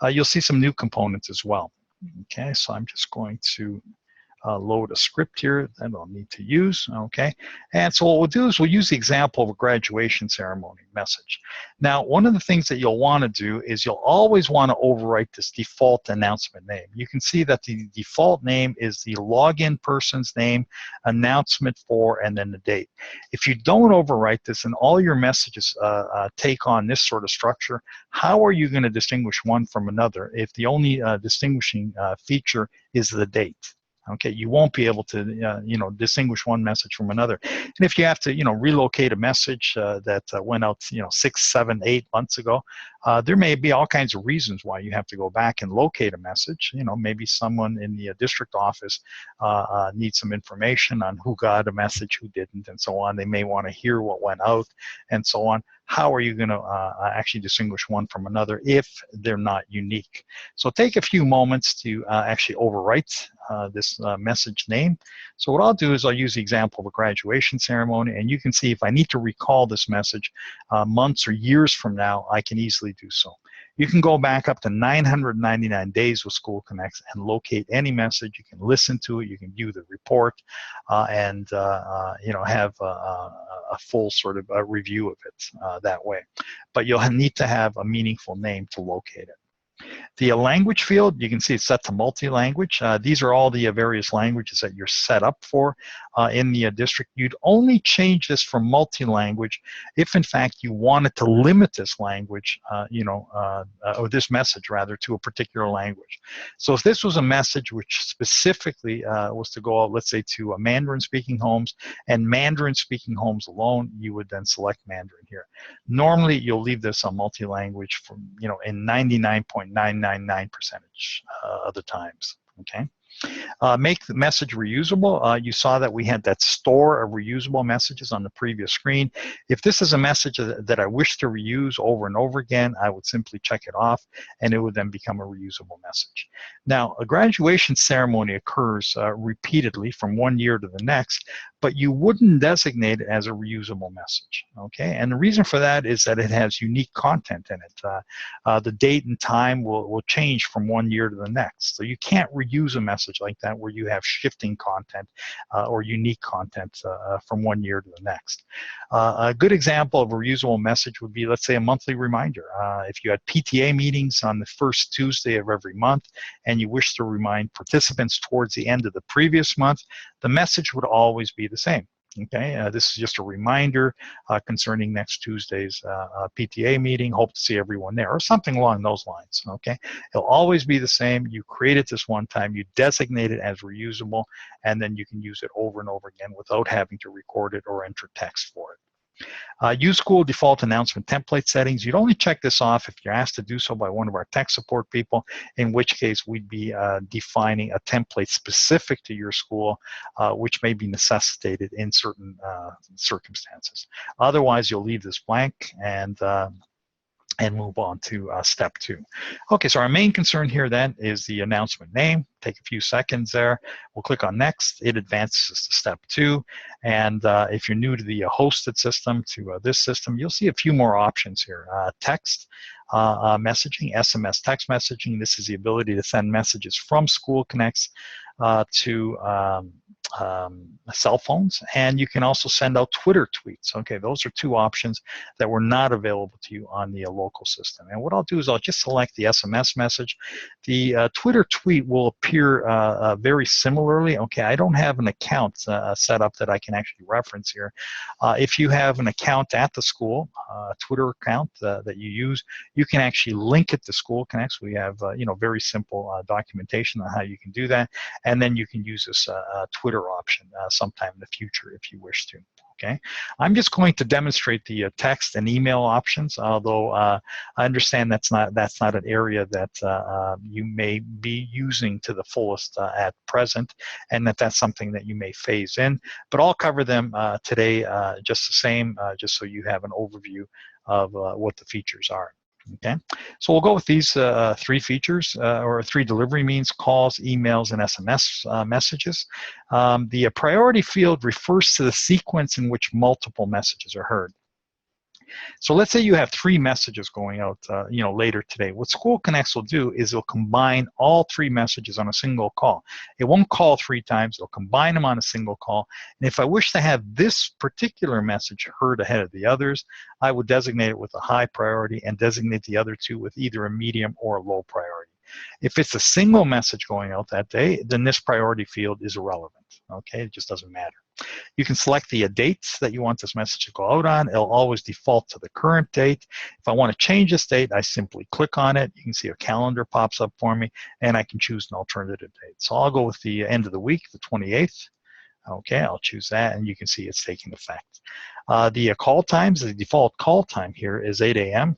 you'll see some new components as well. Okay, so I'm just going to load a script here that I'll need to use, okay? And so what we'll do is we'll use the example of a graduation ceremony message. Now, one of the things that you'll want to do is you'll always want to overwrite this default announcement name. You can see that the default name is the login person's name, announcement for, and then the date. If you don't overwrite this and all your messages take on this sort of structure, how are you going to distinguish one from another if the only distinguishing feature is the date? Okay, you won't be able to, distinguish one message from another. And if you have to, relocate a message that went out, 6, 7, 8 months ago, there may be all kinds of reasons why you have to go back and locate a message. Maybe someone in the district office needs some information on who got a message, who didn't, and so on. They may want to hear what went out, and so on. How are you going to actually distinguish one from another if they're not unique? So take a few moments to actually overwrite this message name. So what I'll do is I'll use the example of a graduation ceremony, and you can see if I need to recall this message months or years from now, I can easily do so. You can go back up to 999 days with SchoolConnects and locate any message. You can listen to it, you can view the report, and have a full sort of review of it that way. But you'll need to have a meaningful name to locate it. The language field, you can see it's set to multi-language. These are all the various languages that you're set up for in the district. You'd only change this from multi-language if, in fact, you wanted to limit this language, or this message, rather, to a particular language. So if this was a message which specifically was to go out, let's say, to Mandarin-speaking homes and Mandarin-speaking homes alone, you would then select Mandarin here. Normally, you'll leave this on multi-language from, in 99.99% of the times, okay? Make the message reusable. You saw that we had that store of reusable messages on the previous screen. If this is a message that I wish to reuse over and over again, I would simply check it off, and it would then become a reusable message. Now, a graduation ceremony occurs repeatedly from one year to the next, but you wouldn't designate it as a reusable message, okay? And the reason for that is that it has unique content in it. The date and time will change from one year to the next. So you can't reuse a message like that where you have shifting content or unique content from one year to the next. A good example of a reusable message would be, let's say, a monthly reminder. If you had PTA meetings on the first Tuesday of every month and you wish to remind participants towards the end of the previous month, the message would always be the same. Okay, this is just a reminder concerning next Tuesday's PTA meeting. Hope to see everyone there, or something along those lines. Okay, it'll always be the same. You create it this one time, you designate it as reusable, and then you can use it over and over again without having to record it or enter text for it. Use school default announcement template settings. You'd only check this off if you're asked to do so by one of our tech support people, in which case we'd be defining a template specific to your school, which may be necessitated in certain circumstances. Otherwise, you'll leave this blank, and and move on to step 2. Okay, so our main concern here then is the announcement name. Take a few seconds there. We'll click on next. It advances to step 2. And if you're new to the hosted system, to this system, you'll see a few more options here. Text messaging, SMS text messaging. This is the ability to send messages from SchoolConnects to cell phones, and you can also send out Twitter tweets. Okay, those are 2 options that were not available to you on the local system. And what I'll do is I'll just select the SMS message. The Twitter tweet will appear very similarly. Okay, I don't have an account set up that I can actually reference here. If you have an account at the school, a Twitter account that you use, you can actually link it to SchoolConnects. We have very simple documentation on how you can do that, and then you can use this Twitter option sometime in the future if you wish to. Okay, I'm just going to demonstrate the text and email options, although I understand that's not an area that you may be using to the fullest at present, and that's something that you may phase in. But I'll cover them today just the same, just so you have an overview of what the features are. Okay, so we'll go with these 3 features, or 3 delivery means: calls, emails, and SMS messages. The priority field refers to the sequence in which multiple messages are heard. So let's say you have 3 messages going out later today. What SchoolConnects will do is it'll combine all 3 messages on a single call. It won't call 3 times. It'll combine them on a single call. And if I wish to have this particular message heard ahead of the others, I would designate it with a high priority and designate the other 2 with either a medium or a low priority. If it's a single message going out that day, then this priority field is irrelevant. Okay, it just doesn't matter. You can select the dates that you want this message to go out on. It'll always default to the current date. If I want to change this date, I simply click on it. You can see a calendar pops up for me, and I can choose an alternative date. So I'll go with the end of the week, the 28th. Okay, I'll choose that, and you can see it's taking effect. The call times, the default call time here is 8 a.m.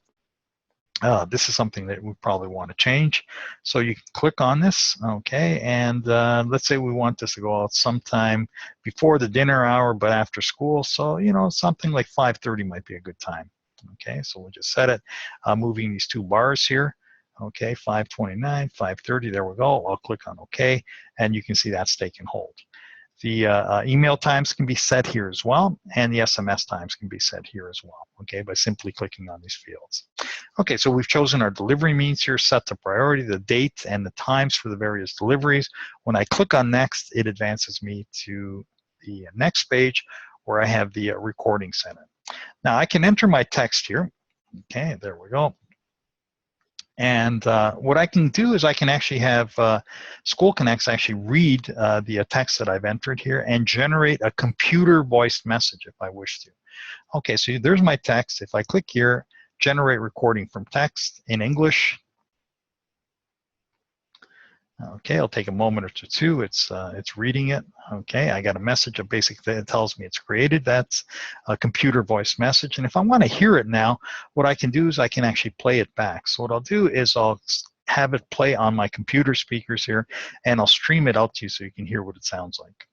This is something that we probably want to change. So you can click on this, okay, and let's say we want this to go out sometime before the dinner hour, but after school. So, something like 5:30 might be a good time. Okay, so we'll just set it, moving these 2 bars here. Okay, 5:29, 5:30, there we go. I'll click on OK, and you can see that's taken hold. The email times can be set here as well, and the SMS times can be set here as well, okay, by simply clicking on these fields. Okay, so we've chosen our delivery means here, set to priority, the date, and the times for the various deliveries. When I click on next, it advances me to the next page where I have the recording center. Now I can enter my text here. Okay, there we go. And what I can do is I can actually have SchoolConnects actually read the text that I've entered here and generate a computer voiced message if I wish to. Okay, so there's my text. If I click here, generate recording from text in English. Okay, it'll take a moment or 2. It's reading it. Okay, I got a message of basically that tells me it's created. That's a computer voice message. And if I want to hear it now, what I can do is I can actually play it back. So what I'll do is I'll have it play on my computer speakers here, and I'll stream it out to you so you can hear what it sounds like.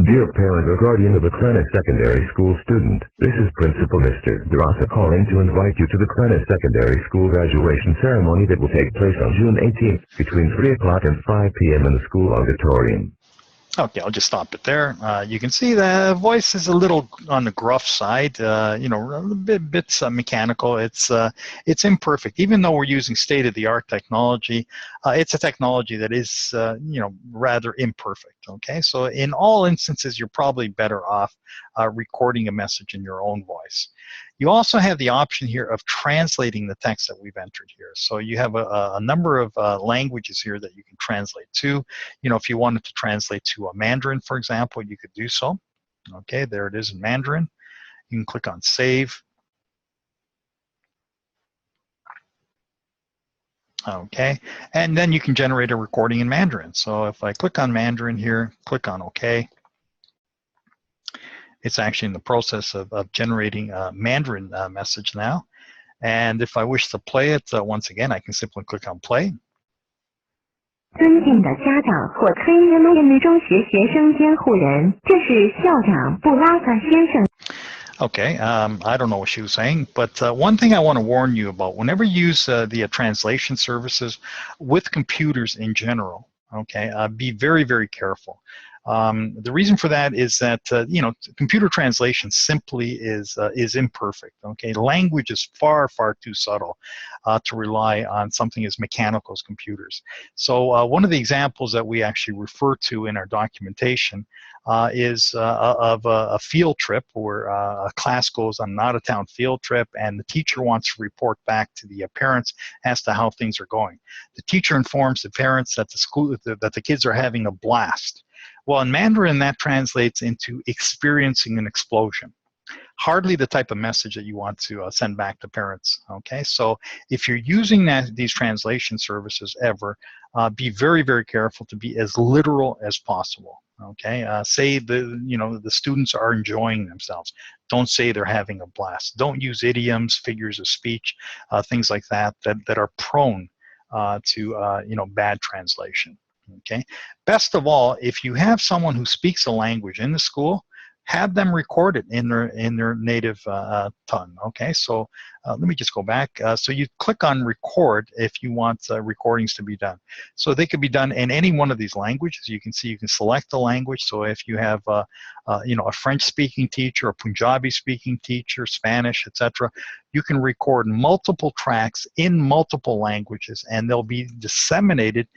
Dear parent or guardian of a Clennis Secondary School student, this is Principal Mr. Durasa calling to invite you to the Clennis Secondary School graduation ceremony that will take place on June 18th between 3 o'clock and 5 p.m. in the school auditorium. Okay, I'll just stop it there. You can see the voice is a little on the gruff side, a bit mechanical. It's imperfect. Even though we're using state-of-the-art technology, it's a technology that is, rather imperfect, okay? So in all instances, you're probably better off recording a message in your own voice. You also have the option here of translating the text that we've entered here. So you have a number of languages here that you can translate to. If you wanted to translate to a Mandarin, for example, you could do so. Okay, there it is in Mandarin. You can click on Save. Okay, and then you can generate a recording in Mandarin. So if I click on Mandarin here, click on OK. It's actually in the process of generating a Mandarin message now. And if I wish to play it, once again, I can simply click on Play. 尊敬的家长或崔恩人民中学学生监护人，这是校长布拉克先生。Okay, I don't know what she was saying, but one thing I want to warn you about, whenever you use the translation services with computers in general, okay, be very, very careful. The reason for that is that, you know, computer translation simply is imperfect, okay? Language is far, far too subtle to rely on something as mechanical as computers. So one of the examples that we actually refer to in our documentation is of a field trip where a class goes on an out-of-town field trip and the teacher wants to report back to the parents as to how things are going. The teacher informs the parents that the kids are having a blast. Well, in Mandarin, that translates into experiencing an explosion. Hardly the type of message that you want to send back to parents. Okay, so if you're using these translation services ever, be very, very careful to be as literal as possible. Okay, say the students are enjoying themselves. Don't say they're having a blast. Don't use idioms, figures of speech, things like that are prone to bad translation. Okay, best of all, if you have someone who speaks a language in the school, have them record it in their native tongue. Okay, so let me just go back. So you click on record if you want recordings to be done. So they could be done in any one of these languages. You can see you can select the language. So if you have a French-speaking teacher, a Punjabi-speaking teacher, Spanish, etc., you can record multiple tracks in multiple languages, and they'll be disseminated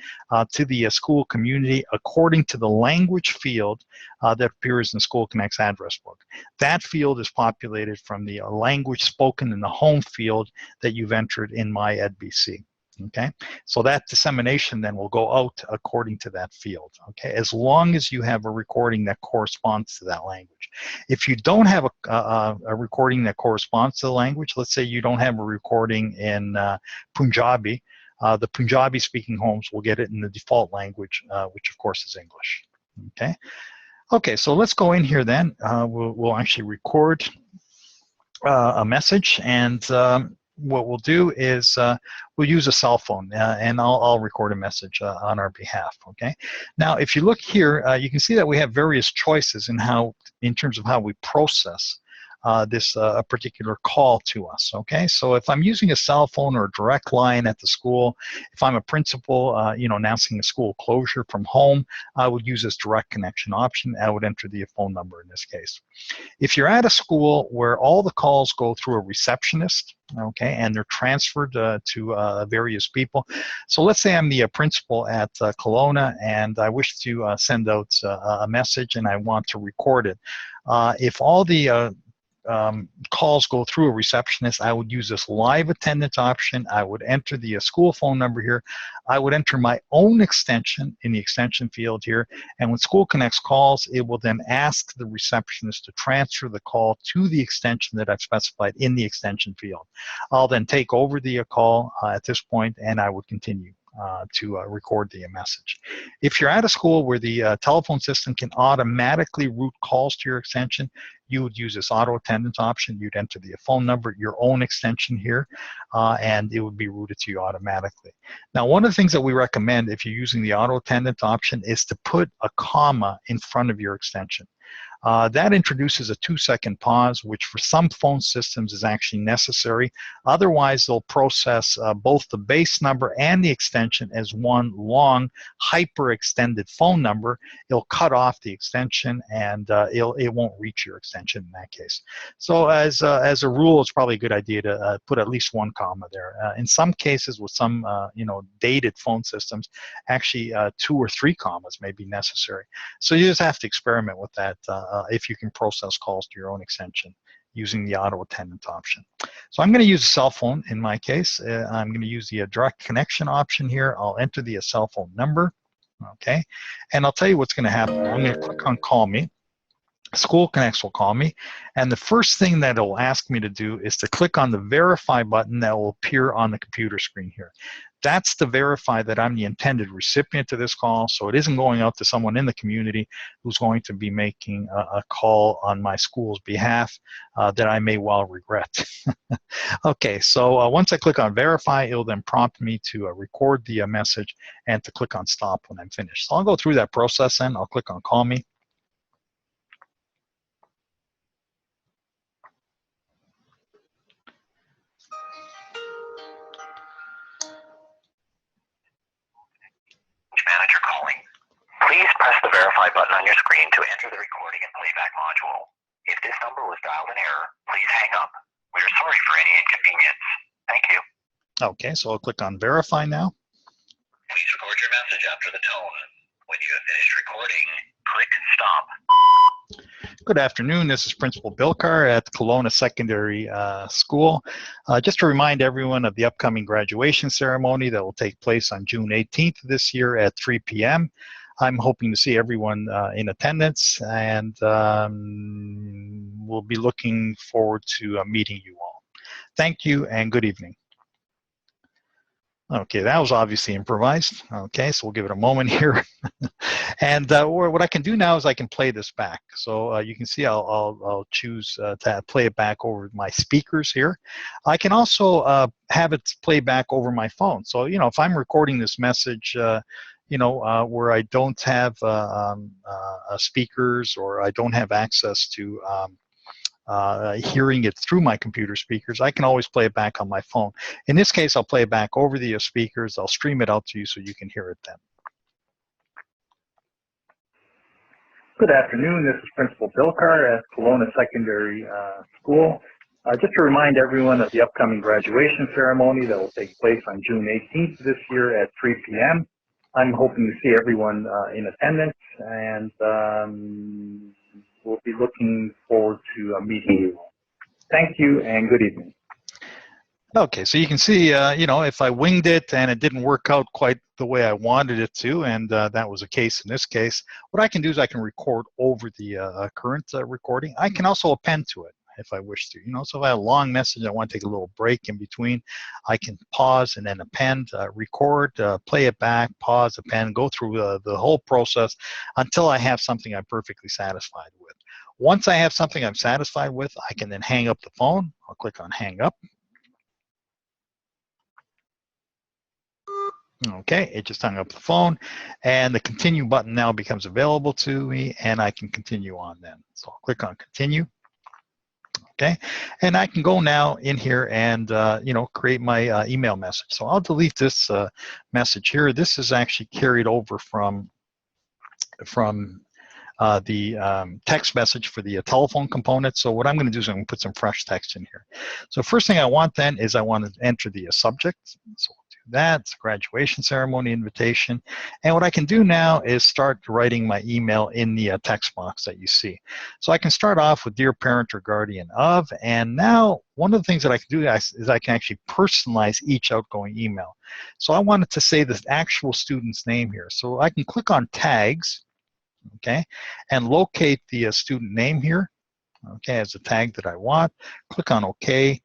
to the school community according to the language field that appears in SchoolConnects address book. That field is populated from the language spoken in the home field that you've entered in MyEdBC. Okay, so that dissemination then will go out according to that field. Okay, as long as you have a recording that corresponds to that language. If you don't have a recording that corresponds to the language, let's say you don't have a recording in Punjabi, the Punjabi-speaking homes will get it in the default language, which of course is English. Okay. Okay, so let's go in here then. We'll actually record a message, and what we'll do is we'll use a cell phone, and I'll record a message on our behalf. Okay. Now, if you look here, you can see that we have various choices in terms of how we process this particular call to us. Okay, so if I'm using a cell phone or a direct line at the school, if I'm a principal, announcing a school closure from home, I would use this direct connection option. I would enter the phone number in this case. If you're at a school where all the calls go through a receptionist, okay, and they're transferred to various people. So let's say I'm the principal at Kelowna, and I wish to send out a message, and I want to record it. If all the calls go through a receptionist, I would use this live attendance option. I would enter the school phone number here. I would enter my own extension in the extension field here. And when SchoolConnects calls, it will then ask the receptionist to transfer the call to the extension that I've specified in the extension field. I'll then take over the call at this point, and I would continue to record the message. If you're at a school where the telephone system can automatically route calls to your extension, you would use this auto attendance option. You'd enter the phone number, your own extension here, and it would be routed to you automatically. Now, one of the things that we recommend if you're using the auto attendance option is to put a comma in front of your extension. That introduces a 2-second pause, which for some phone systems is actually necessary. Otherwise, they'll process both the base number and the extension as one long, hyper-extended phone number. It'll cut off the extension, and it won't reach your extension in that case. So as a rule, it's probably a good idea to put at least one comma there. In some cases, with some dated phone systems, actually 2 or 3 commas may be necessary. So you just have to experiment with that if you can process calls to your own extension using the auto attendance option. So I'm going to use a cell phone in my case. I'm going to use the direct connection option here. I'll enter the cell phone number, okay? And I'll tell you what's going to happen. I'm going to click on Call Me. SchoolConnects will call me, and the first thing that it will ask me to do is to click on the verify button that will appear on the computer screen here. That's to verify that I'm the intended recipient to this call, so it isn't going out to someone in the community who's going to be making a call on my school's behalf that I may well regret. Okay, so once I click on verify, it'll then prompt me to record the message and to click on stop when I'm finished. So I'll go through that process, and I'll click on Call Me. manager calling. Please press the verify button on your screen to enter the recording and playback module. If this number was dialed in error, please hang up. We are sorry for any inconvenience. Thank you. Okay, so I'll click on verify now. Please record your message after the tone. When you have finished recording, click stop. Good afternoon. This is Principal Bilkar at Kelowna Secondary School. Just to remind everyone of the upcoming graduation ceremony that will take place on June 18th this year at 3 p.m. I'm hoping to see everyone in attendance, and we'll be looking forward to meeting you all. Thank you and good evening. Okay, that was obviously improvised. Okay, so we'll give it a moment here. And what I can do now is I can play this back. So you can see I'll choose to play it back over my speakers here. I can also have it play back over my phone. So, you know, if I'm recording this message, where I don't have speakers, or I don't have access to hearing it through my computer speakers, I can always play it back on my phone. In this case, I'll play it back over the speakers. I'll stream it out to you so you can hear it then. Good afternoon. This is Principal Bilkar at Kelowna Secondary School. Just to remind everyone of the upcoming graduation ceremony that will take place on June 18th this year at 3 p.m. I'm hoping to see everyone in attendance, and we'll be looking forward to meeting you. Thank you and good evening. Okay, so you can see, if I winged it and it didn't work out quite the way I wanted it to, and that was the case in this case, what I can do is I can record over the current recording. I can also append to it if I wish to. So if I have a long message, I want to take a little break in between, I can pause and then append, record, play it back, pause, append, go through the whole process until I have something I'm perfectly satisfied with. Once I have something I'm satisfied with, I can then hang up the phone. I'll click on hang up. Okay, it just hung up the phone, and the continue button now becomes available to me, and I can continue on then. So I'll click on continue. Okay, and I can go now in here and create my email message. So I'll delete this message here. This is actually carried over from the text message for the telephone component. So what I'm going to do is I'm going to put some fresh text in here. So first thing I want then is I want to enter the subject. So we'll do that. It's a graduation ceremony invitation. And what I can do now is start writing my email in the text box that you see. So I can start off with dear parent or guardian of, and now one of the things that I can do is I can actually personalize each outgoing email. So I wanted to say the actual student's name here. So I can click on tags, okay, and locate the student name here, okay, as a tag that I want. Click on OK,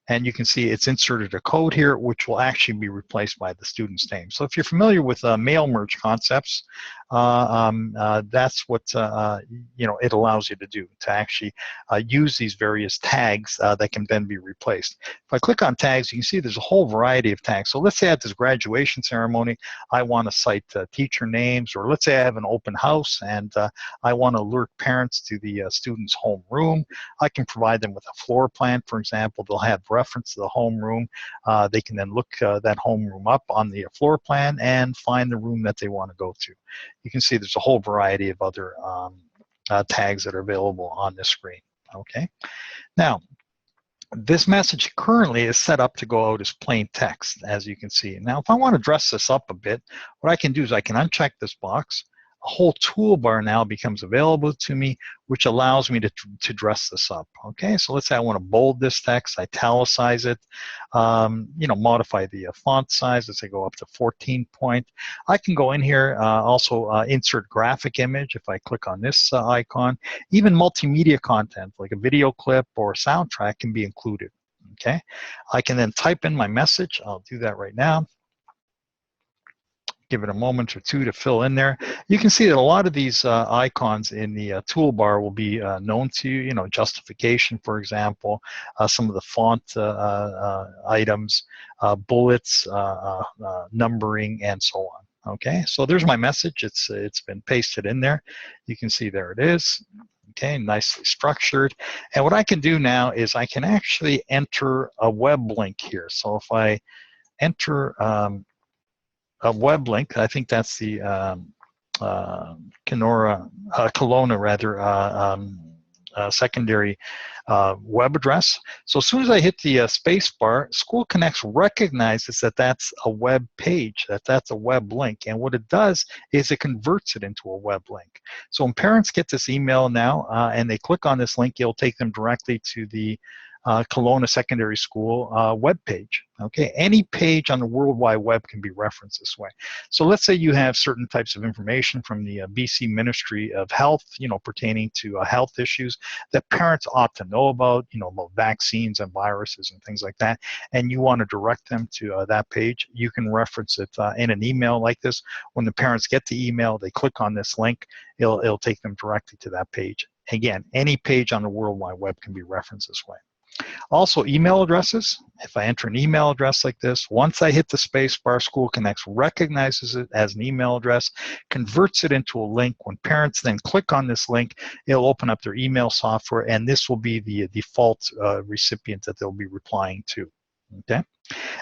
and you can see it's inserted a code here which will actually be replaced by the student's name. So if you're familiar with mail merge concepts, that's what it allows you to do, to actually use these various tags that can then be replaced. If I click on tags, you can see there's a whole variety of tags. So let's say at this graduation ceremony, I want to cite teacher names, or let's say I have an open house and I want to alert parents to the student's home room. I can provide them with a floor plan, for example. They'll have reference to the home room. They can then look that home room up on the floor plan and find the room that they want to go to. You can see there's a whole variety of other tags that are available on this screen. Okay. Now, this message currently is set up to go out as plain text, as you can see. Now, if I want to dress this up a bit, what I can do is I can uncheck this box. A whole toolbar now becomes available to me, which allows me to dress this up. Okay, so let's say I want to bold this text, italicize it, modify the font size. Let's say go up to 14 point. I can go in here, also insert graphic image. If I click on this icon, even multimedia content like a video clip or a soundtrack can be included. Okay, I can then type in my message. I'll do that right now. Give it a moment or two to fill in there. You can see that a lot of these icons in the toolbar will be known to you, justification, for example, some of the font items, bullets, numbering, and so on. Okay, so there's my message. It's been pasted in there. You can see there it is. Okay, nicely structured. And what I can do now is I can actually enter a web link here. So if I enter web link. I think that's the Kelowna rather secondary web address. So as soon as I hit the space bar, SchoolConnects recognizes that that's a web page, that's a web link. And what it does is it converts it into a web link. So when parents get this email now and they click on this link, it'll take them directly to the Kelowna Secondary School web page. Okay, any page on the World Wide Web can be referenced this way. So let's say you have certain types of information from the BC Ministry of Health, pertaining to health issues that parents ought to know about, about vaccines and viruses and things like that, and you want to direct them to that page. You can reference it in an email like this. When the parents get the email, they click on this link, it'll take them directly to that page. Again, any page on the World Wide Web can be referenced this way. Also, email addresses. If I enter an email address like this, once I hit the space bar, SchoolConnects recognizes it as an email address, converts it into a link. When parents then click on this link, it'll open up their email software, and this will be the default recipient that they'll be replying to. Okay.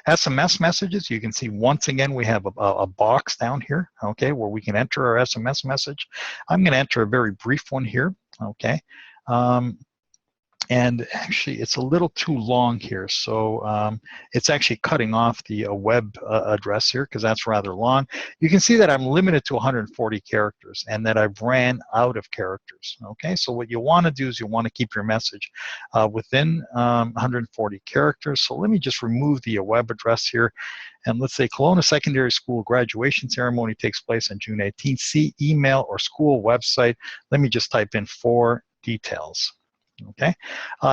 SMS messages, you can see once again we have a box down here, okay, where we can enter our SMS message. I'm going to enter a very brief one here, okay. And actually, it's a little too long here, so it's actually cutting off the web address here because that's rather long. You can see that I'm limited to 140 characters and that I've ran out of characters. Okay, so what you want to do is you want to keep your message within 140 characters. So let me just remove the web address here. And let's say Kelowna Secondary School graduation ceremony takes place on June 18th. See email or school website. Let me just type in for details. Okay,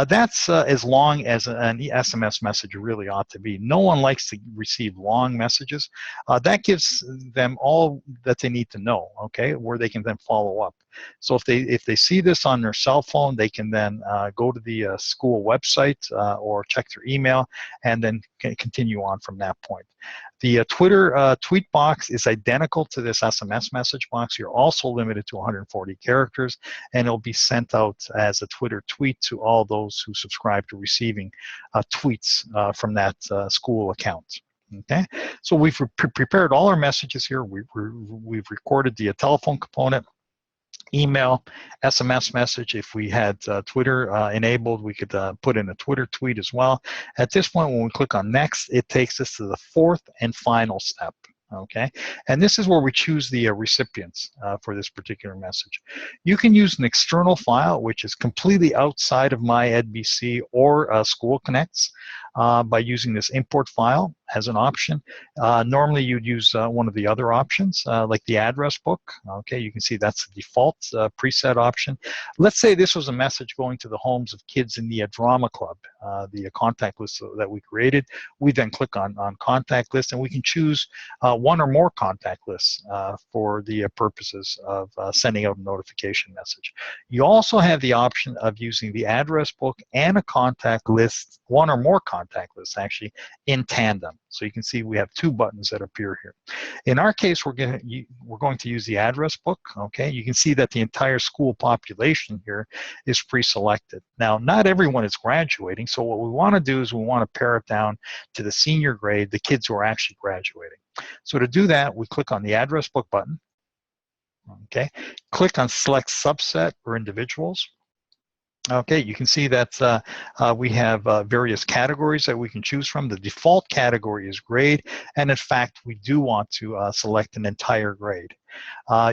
that's as long as an SMS message really ought to be. No one likes to receive long messages. That gives them all that they need to know, okay, where they can then follow up. So if they see this on their cell phone, they can then go to the school website or check their email and then continue on from that point. The Twitter tweet box is identical to this SMS message box. You're also limited to 140 characters, and it'll be sent out as a Twitter tweet to all those who subscribe to receiving tweets from that school account. Okay, so we've prepared all our messages here. We've recorded the telephone component, email, SMS message. If we had Twitter enabled, we could put in a Twitter tweet as well. At this point, when we click on next, it takes us to the fourth and final step. Okay, and this is where we choose the recipients for this particular message. You can use an external file which is completely outside of my EdBC or SchoolConnects by using this import file as an option. Normally you'd use one of the other options like the address book. Okay, you can see that's the default preset option. Let's say this was a message going to the homes of kids in the drama club, the contact list that we created. We then click on contact list, and we can choose one or more contact lists for the purposes of sending out a notification message. You also have the option of using the address book and a contact list, one or more contact lists actually, in tandem. So you can see we have two buttons that appear here. In our case, we're going to use the address book. Okay, you can see that the entire school population here is pre-selected. Now, not everyone is graduating, so what we want to do is we want to pare it down to the senior grade, the kids who are actually graduating. So to do that, we click on the address book button. Okay, click on select subset or individuals. Okay, you can see that we have various categories that we can choose from. The default category is grade, and in fact, we do want to select an entire grade.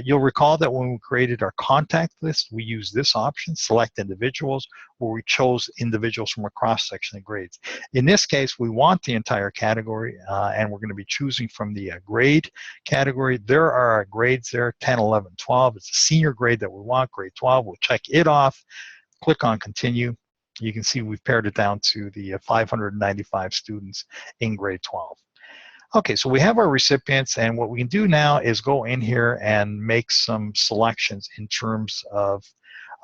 You'll recall that when we created our contact list, we used this option, select individuals, where we chose individuals from a cross-section of grades. In this case, we want the entire category, and we're going to be choosing from the grade category. There are our grades there, 10, 11, 12. It's a senior grade that we want, grade 12. We'll check it off. Click on continue. You can see we've pared it down to the 595 students in grade 12. Okay, so we have our recipients, and what we can do now is go in here and make some selections in terms of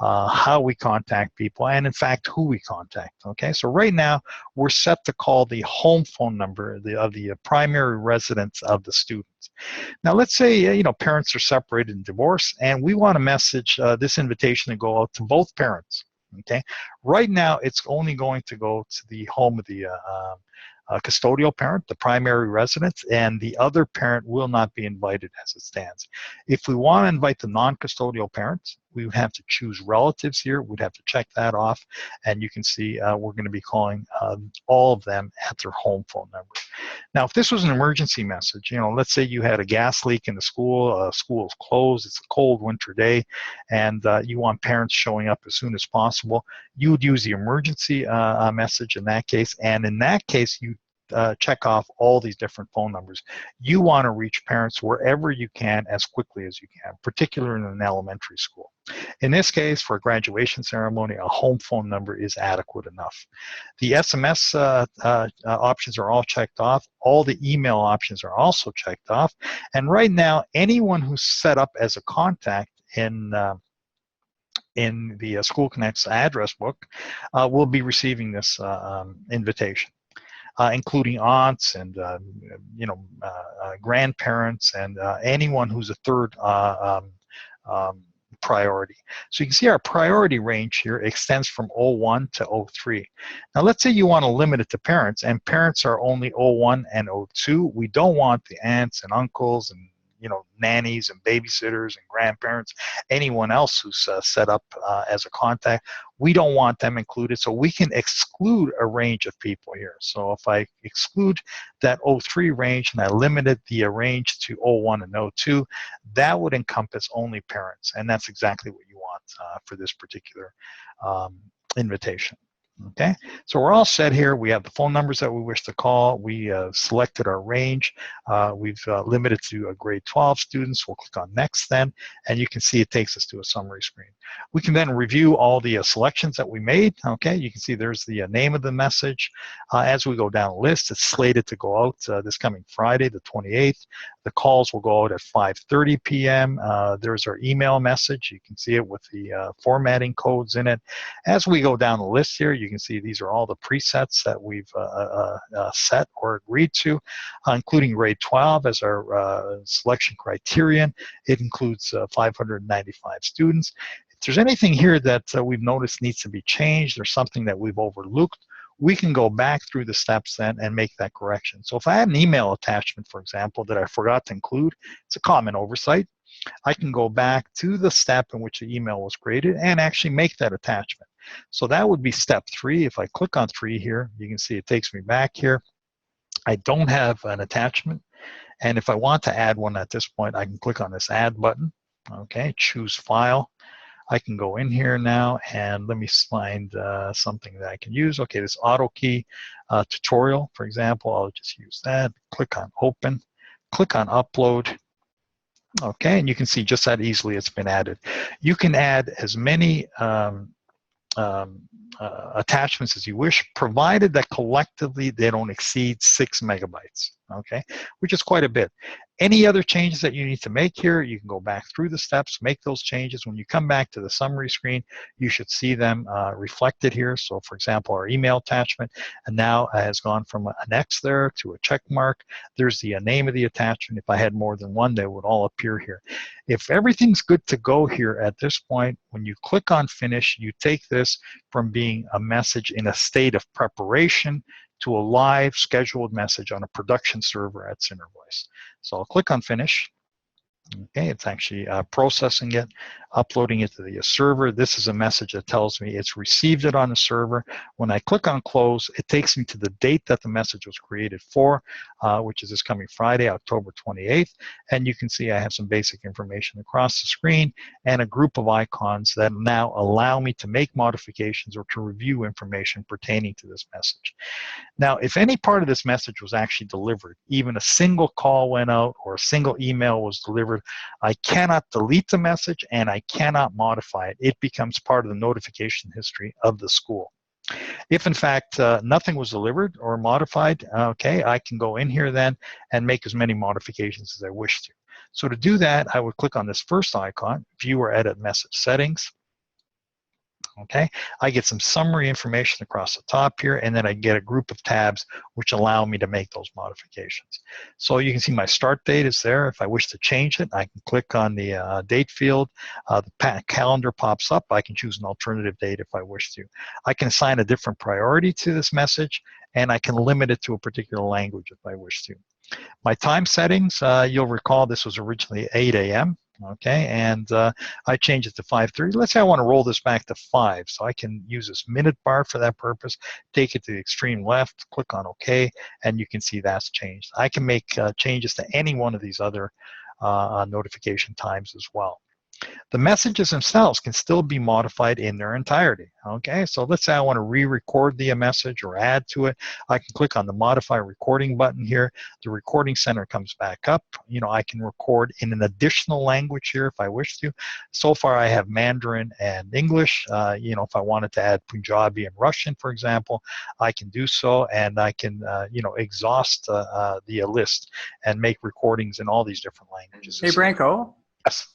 how we contact people and, in fact, who we contact. Okay, so right now we're set to call the home phone number of the primary residence of the students. Now, let's say parents are separated and divorced, and we want to message this invitation to go out to both parents. Okay, right now it's only going to go to the home of the custodial parent, the primary residence, and the other parent will not be invited as it stands. If we want to invite the non-custodial parents, we would have to choose relatives here. We'd have to check that off, and you can see we're going to be calling all of them at their home phone number. Now, if this was an emergency message, let's say you had a gas leak in the school, school is closed, it's a cold winter day, and you want parents showing up as soon as possible, you would use the emergency message in that case, and in that case, you check off all these different phone numbers. You want to reach parents wherever you can as quickly as you can, particularly in an elementary school. In this case, for a graduation ceremony, a home phone number is adequate enough. The SMS options are all checked off. All the email options are also checked off. And right now, anyone who's set up as a contact in the SchoolConnects address book will be receiving this invitation. Including aunts and grandparents and anyone who's a third priority. So you can see our priority range here extends from 01 to 03. Now let's say you want to limit it to parents, and parents are only 01 and 02. We don't want the aunts and uncles and nannies and babysitters and grandparents, anyone else who's set up as a contact. We don't want them included, so we can exclude a range of people here. So if I exclude that 03 range and I limited the range to 01 and 02, that would encompass only parents, and that's exactly what you want for this particular invitation. Okay, so we're all set here. We have the phone numbers that we wish to call. We selected our range. We've limited to grade 12 students. We'll click on next then, and you can see it takes us to a summary screen. We can then review all the selections that we made. Okay, you can see there's the name of the message. As we go down the list, it's slated to go out this coming Friday, the 28th. The calls will go out at 5:30 p.m. There's our email message. You can see it with the formatting codes in it. As we go down the list here, you can see these are all the presets that we've set or agreed to, including grade 12 as our selection criterion. It includes 595 students. If there's anything here that we've noticed needs to be changed or something that we've overlooked, we can go back through the steps then and make that correction. So if I had an email attachment, for example, that I forgot to include, it's a common oversight. I can go back to the step in which the email was created and actually make that attachment. So that would be step 3. If I click on 3 here, you can see it takes me back here. I don't have an attachment, and if I want to add one at this point, I can click on this add button. Okay, choose file. I can go in here now and let me find something that I can use. Okay, this auto key tutorial, for example, I'll just use that. Click on open, click on upload. Okay, and you can see just that easily it's been added. You can add as many attachments as you wish, provided that collectively they don't exceed 6 megabytes, okay, which is quite a bit. Any other changes that you need to make here, you can go back through the steps, make those changes. When you come back to the summary screen, you should see them reflected here. So for example, our email attachment and now has gone from an X there to a check mark. There's the name of the attachment. If I had more than one, they would all appear here. If everything's good to go here at this point, when you click on finish, you take this from being a message in a state of preparation to a live scheduled message on a production server at CenterVoice. So I'll click on finish. Okay, it's actually processing it, uploading it to the server. This is a message that tells me it's received it on the server. When I click on close, it takes me to the date that the message was created for, which is this coming Friday, October 28th. And you can see I have some basic information across the screen and a group of icons that now allow me to make modifications or to review information pertaining to this message. Now, if any part of this message was actually delivered, even a single call went out or a single email was delivered, I cannot delete the message and I cannot modify it. It becomes part of the notification history of the school. If in fact nothing was delivered or modified, okay, I can go in here then and make as many modifications as I wish to. So to do that, I would click on this first icon, View or Edit Message Settings. Okay, I get some summary information across the top here, and then I get a group of tabs which allow me to make those modifications. So you can see my start date is there. If I wish to change it, I can click on the date field. The calendar pops up. I can choose an alternative date if I wish to. I can assign a different priority to this message, and I can limit it to a particular language if I wish to. My time settings, you'll recall this was originally 8 a.m. Okay, and I changed it to 5:30. Let's say I want to roll this back to 5, so I can use this minute bar for that purpose, take it to the extreme left, click on OK, and you can see that's changed. I can make changes to any one of these other notification times as well. The messages themselves can still be modified in their entirety. Okay, so let's say I want to re-record the message or add to it. I can click on the modify recording button here. The recording center comes back up. You know, I can record in an additional language here if I wish to. So far I have Mandarin and English. You know, if I wanted to add Punjabi and Russian, for example, I can do so, and I can you know, exhaust the list and make recordings in all these different languages. Hey, Branko. Yes.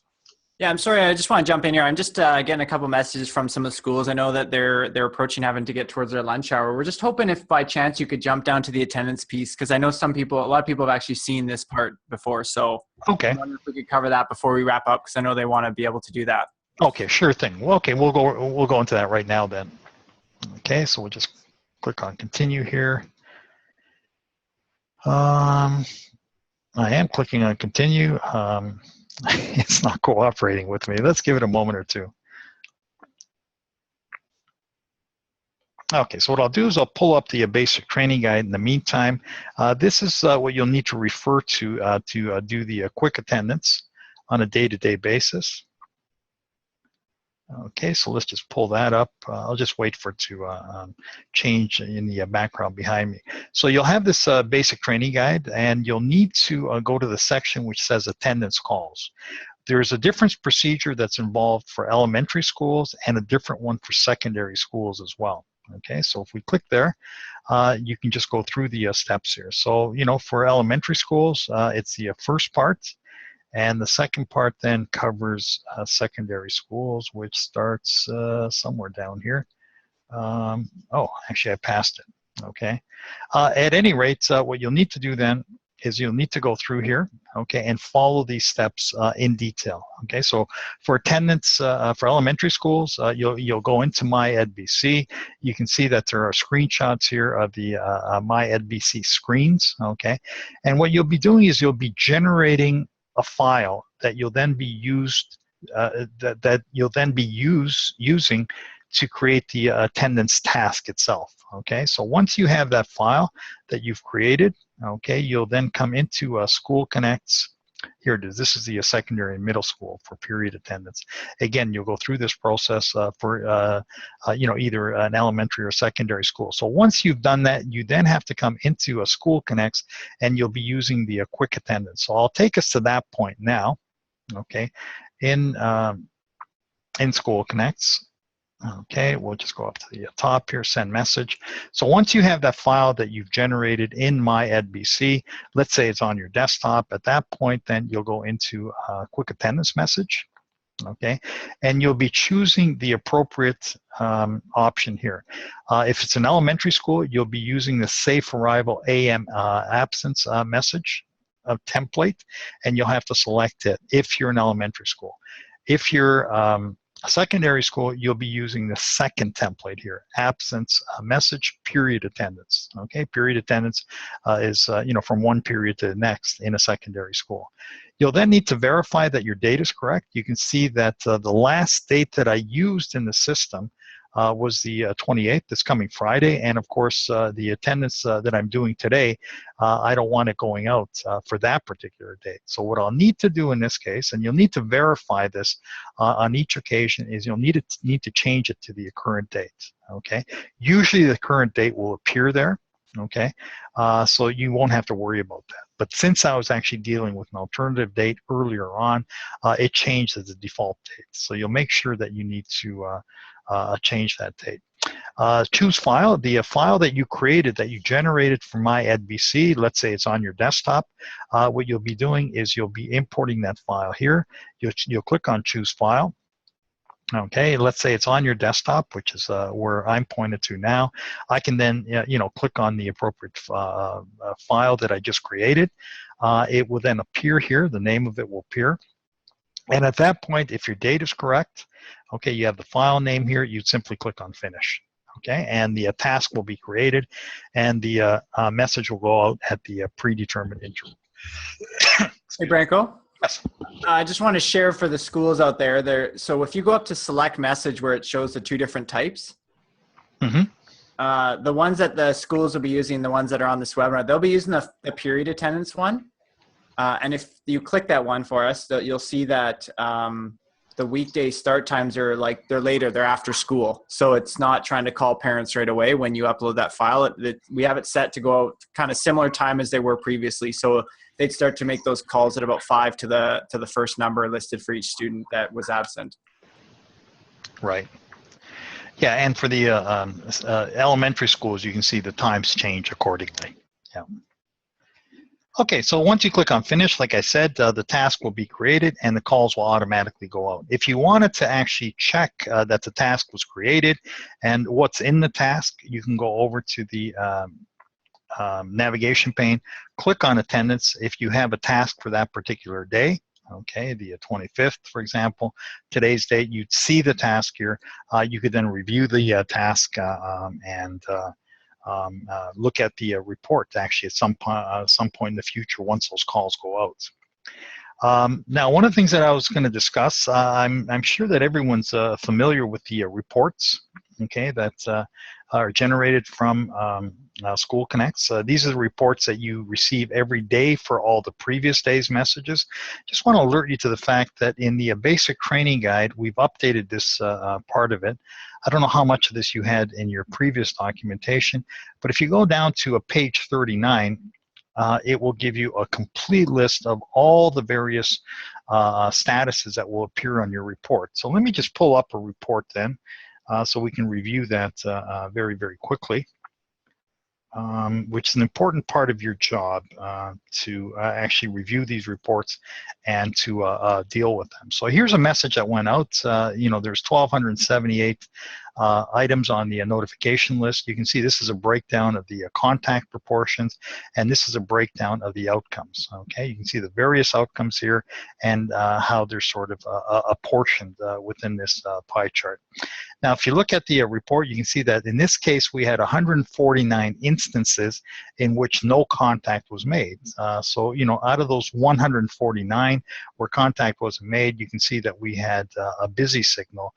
Yeah, I'm sorry. I just want to jump in here. I'm just getting a couple messages from some of the schools. I know that they're approaching having to get towards their lunch hour. We're just hoping if by chance you could jump down to the attendance piece, because I know a lot of people have actually seen this part before. So okay, I wonder if we could cover that before we wrap up, because I know they want to be able to do that. Okay, sure thing. Well, okay, we'll go into that right now then. Okay, so we'll just click on continue here. I am clicking on continue. It's not cooperating with me. Let's give it a moment or two. Okay, so what I'll do is I'll pull up the basic training guide in the meantime. This is what you'll need to refer to do the quick attendance on a day-to-day basis. Okay, so let's just pull that up. I'll just wait for it to change in the background behind me. So you'll have this basic training guide, and you'll need to go to the section which says attendance calls. There's a different procedure that's involved for elementary schools and a different one for secondary schools as well. Okay, so if we click there, you can just go through the steps here. So, you know, for elementary schools, it's the first part. And the second part then covers secondary schools, which starts somewhere down here. Oh, actually, I passed it. Okay. At any rate, what you'll need to do then is you'll need to go through here, okay, and follow these steps in detail. Okay, so for attendance for elementary schools, you'll go into My EdBC. You can see that there are screenshots here of the My EdBC screens. Okay, and what you'll be doing is you'll be generating a file that you'll then be using to create the attendance task itself. Okay, so once you have that file that you've created, okay, you'll then come into SchoolConnects. Here it is. This is the secondary and middle school for period attendance. Again, you'll go through this process for you know, either an elementary or secondary school. So once you've done that, you then have to come into SchoolConnects, and you'll be using the quick attendance. So I'll take us to that point now. Okay, in SchoolConnects. Okay, we'll just go up to the top here, send message. So once you have that file that you've generated in My EdBC, let's say it's on your desktop, at that point then you'll go into quick attendance message. Okay, and you'll be choosing the appropriate option here. If it's an elementary school, you'll be using the safe arrival AM absence message template, and you'll have to select it if you're an elementary school. If you're secondary school, you'll be using the second template here, absence message period attendance. Okay, period attendance is you know, from one period to the next in a secondary school. You'll then need to verify that your date is correct. You can see that the last date that I used in the system was the 28th, this coming Friday, and of course the attendance that I'm doing today, I don't want it going out for that particular date. So what I'll need to do in this case, and you'll need to verify this on each occasion, is you'll need to change it to the current date. Okay, usually the current date will appear there. Okay, so you won't have to worry about that. But since I was actually dealing with an alternative date earlier on, it changed as the default date. So you'll make sure that you need to change that date. Choose file. The file that you created, that you generated from My EdBC, let's say it's on your desktop, what you'll be doing is you'll be importing that file here. You'll click on choose file. Okay, let's say it's on your desktop, which is where I'm pointed to now. I can then, click on the appropriate file that I just created. It will then appear here. The name of it will appear. And at that point, if your date is correct, okay, you have the file name here, you'd simply click on Finish. Okay, and the task will be created, and the message will go out at the predetermined interval. Hey, Branko. Yes. I just want to share for the schools out there. So if you go up to select message where it shows the two different types, the ones that the schools will be using, the ones that are on this webinar, they'll be using the period attendance one. And if you click that one for us, you'll see that the weekday start times are they're later, they're after school. So it's not trying to call parents right away when you upload that file. We have it set to go out kind of similar time as they were previously. So they'd start to make those calls at about 5 to the first number listed for each student that was absent. Right. Yeah, and for the elementary schools, you can see the times change accordingly. Yeah. Okay, so once you click on Finish, like I said, the task will be created and the calls will automatically go out. If you wanted to actually check that the task was created and what's in the task, you can go over to the navigation pane, click on attendance if you have a task for that particular day. Okay, the 25th, for example, today's date, you'd see the task here. You could then review the task and look at the report actually at some point in the future once those calls go out. Now, one of the things that I was going to discuss, I'm sure that everyone's familiar with the reports, okay, that are generated from SchoolConnects. These are the reports that you receive every day for all the previous day's messages. Just want to alert you to the fact that in the basic training guide, we've updated this part of it. I don't know how much of this you had in your previous documentation, but if you go down to page 39, it will give you a complete list of all the various statuses that will appear on your report. So let me just pull up a report then, so we can review that very, very quickly, which is an important part of your job to actually review these reports and to deal with them. So here's a message that went out. There's 1,278 items on the notification list. You can see this is a breakdown of the contact proportions, and this is a breakdown of the outcomes. Okay, you can see the various outcomes here and how they're sort of apportioned within this pie chart. Now, if you look at the report, you can see that in this case, we had 149 instances in which no contact was made. So, out of those 149 where contact wasn't made, you can see that we had a busy signal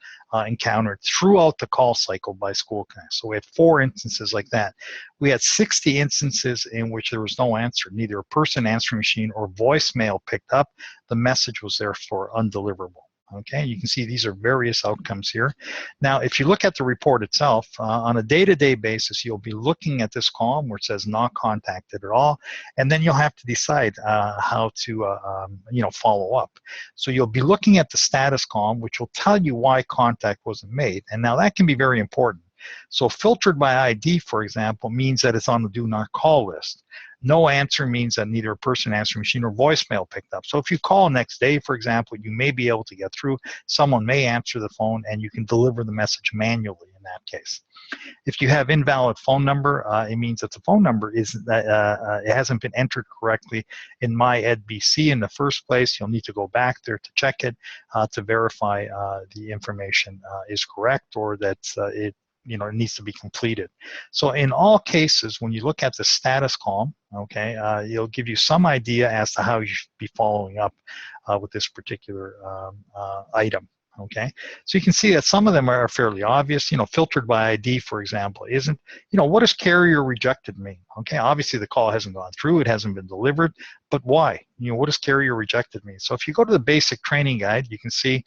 encountered throughout the call cycle by SchoolConnects. So we had 4 instances like that. We had 60 instances in which there was no answer, neither a person answering machine or voicemail picked up. The message was therefore undeliverable. Okay, you can see these are various outcomes here. Now, if you look at the report itself, on a day-to-day basis, you'll be looking at this column where it says not contacted at all, and then you'll have to decide how to, follow up. So you'll be looking at the status column, which will tell you why contact wasn't made, and now that can be very important. So filtered by ID, for example, means that it's on the do not call list. No answer means that neither a person answering machine or voicemail picked up. So if you call next day, for example, you may be able to get through. Someone may answer the phone and you can deliver the message manually in that case. If you have invalid phone number, it means that the phone number it hasn't been entered correctly in MyEdBC in the first place. You'll need to go back there to check it to verify the information is correct or that it needs to be completed. So in all cases, when you look at the status column, okay, it'll give you some idea as to how you should be following up with this particular item. Okay, so you can see that some of them are fairly obvious. Filtered by ID, for example, isn't. What does carrier rejected mean? Okay, obviously the call hasn't gone through, it hasn't been delivered, but why? What does carrier rejected mean? So if you go to the basic training guide, you can see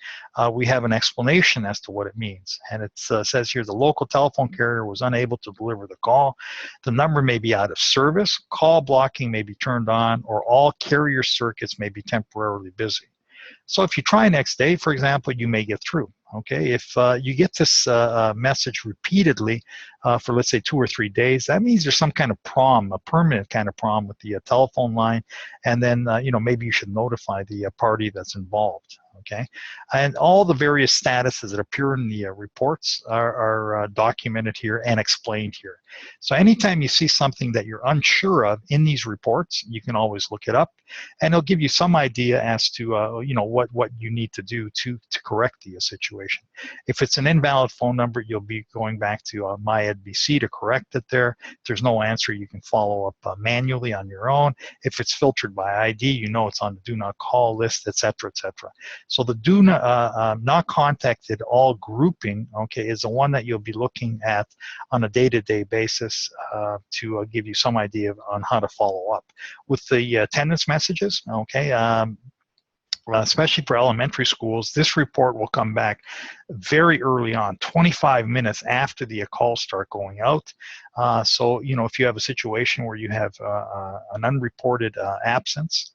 we have an explanation as to what it means, and it says here the local telephone carrier was unable to deliver the call. The number may be out of service, call blocking may be turned on, or all carrier circuits may be temporarily busy. So if you try next day, for example, you may get through. Okay, if you get this message repeatedly for, let's say, 2 or 3 days, that means there's some kind of problem, a permanent kind of problem with the telephone line, and then maybe you should notify the party that's involved. okay? And all the various statuses that appear in the reports are documented here and explained here. So anytime you see something that you're unsure of in these reports, you can always look it up, and it'll give you some idea as to you know, what you need to do to correct the situation. If it's an invalid phone number, you'll be going back to My EdBC to correct it there. If there's no answer, you can follow up manually on your own. If it's filtered by ID, you know it's on the do not call list, etc., etc. So the do not contacted all grouping, okay, is the one that you'll be looking at on a day-to-day basis to give you some idea on how to follow up. With the attendance messages, okay, especially for elementary schools, this report will come back very early on, 25 minutes after the calls start going out. So, you know, if you have a situation where you have an unreported absence,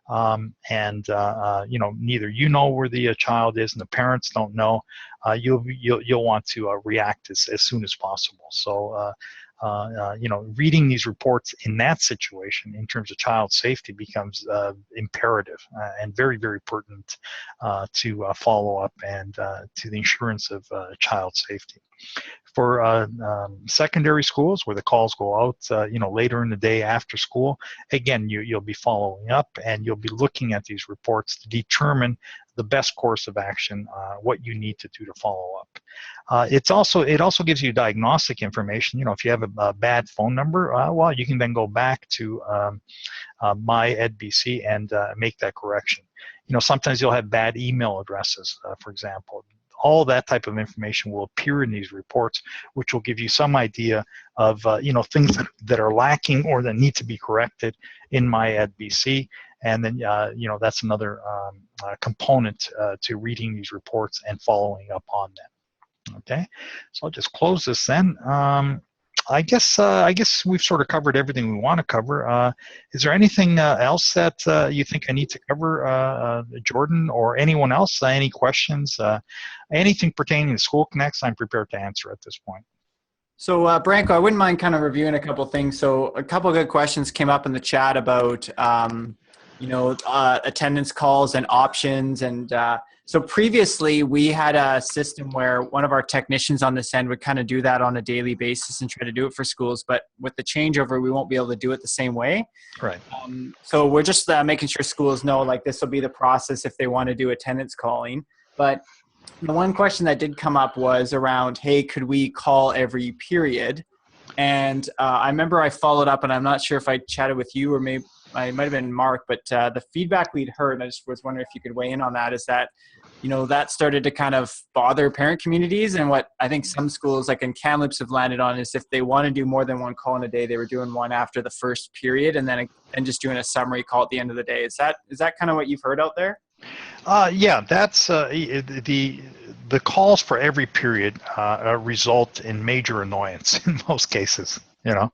and you know, neither you know where the child is and the parents don't know, you'll want to react as soon as possible. So you know, reading these reports in that situation in terms of child safety becomes imperative and very, very pertinent to follow up and to the insurance of child safety. For secondary schools where the calls go out, you know, later in the day after school, again, you'll be following up and you'll be looking at these reports to determine the best course of action, what you need to do to follow up. It also gives you diagnostic information. You know, if you have a bad phone number, well, you can then go back to My EdBC and make that correction. You know, sometimes you'll have bad email addresses, for example. All that type of information will appear in these reports, which will give you some idea of you know, things that are lacking or that need to be corrected in My EdBC. And then you know, that's another component to reading these reports and following up on them. Okay, so I'll just close this then. I guess we've sort of covered everything we want to cover. Is there anything else that you think I need to cover, Jordan, or anyone else? Any questions? Anything pertaining to SchoolConnects, I'm prepared to answer at this point. So Branko, I wouldn't mind kind of reviewing a couple things. So a couple of good questions came up in the chat about you know, attendance calls and options. And so previously we had a system where one of our technicians on this end would kind of do that on a daily basis and try to do it for schools. But with the changeover, we won't be able to do it the same way. Right. So we're just making sure schools know, like, this will be the process if they want to do attendance calling. But the one question that did come up was around, hey, could we call every period? And I remember I followed up, and I'm not sure if I chatted with you or maybe I might have been Mark, but the feedback we'd heard, and I just was wondering if you could weigh in on that, is that, you know, that started to kind of bother parent communities. And what I think some schools like in Kamloops have landed on is if they want to do more than one call in a day, they were doing one after the first period and then just doing a summary call at the end of the day. Is that kind of what you've heard out there? Yeah, that's the calls for every period result in major annoyance in most cases. You know,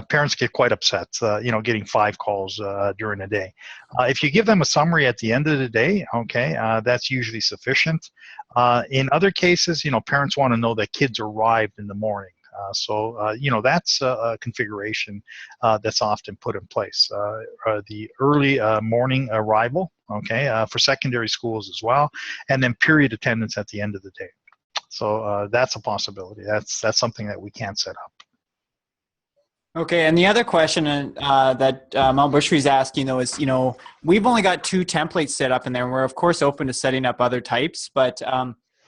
parents get quite upset, you know, getting 5 calls during a day. If you give them a summary at the end of the day, okay, that's usually sufficient. In other cases, you know, parents want to know that kids arrived in the morning. So, you know, that's a configuration that's often put in place. The early morning arrival, okay, for secondary schools as well, and then period attendance at the end of the day. So that's a possibility. That's something that we can set up. Okay, and the other question that Mount Bushree's asking, though, is, you know, we've only got 2 templates set up in there, and we're, of course, open to setting up other types, but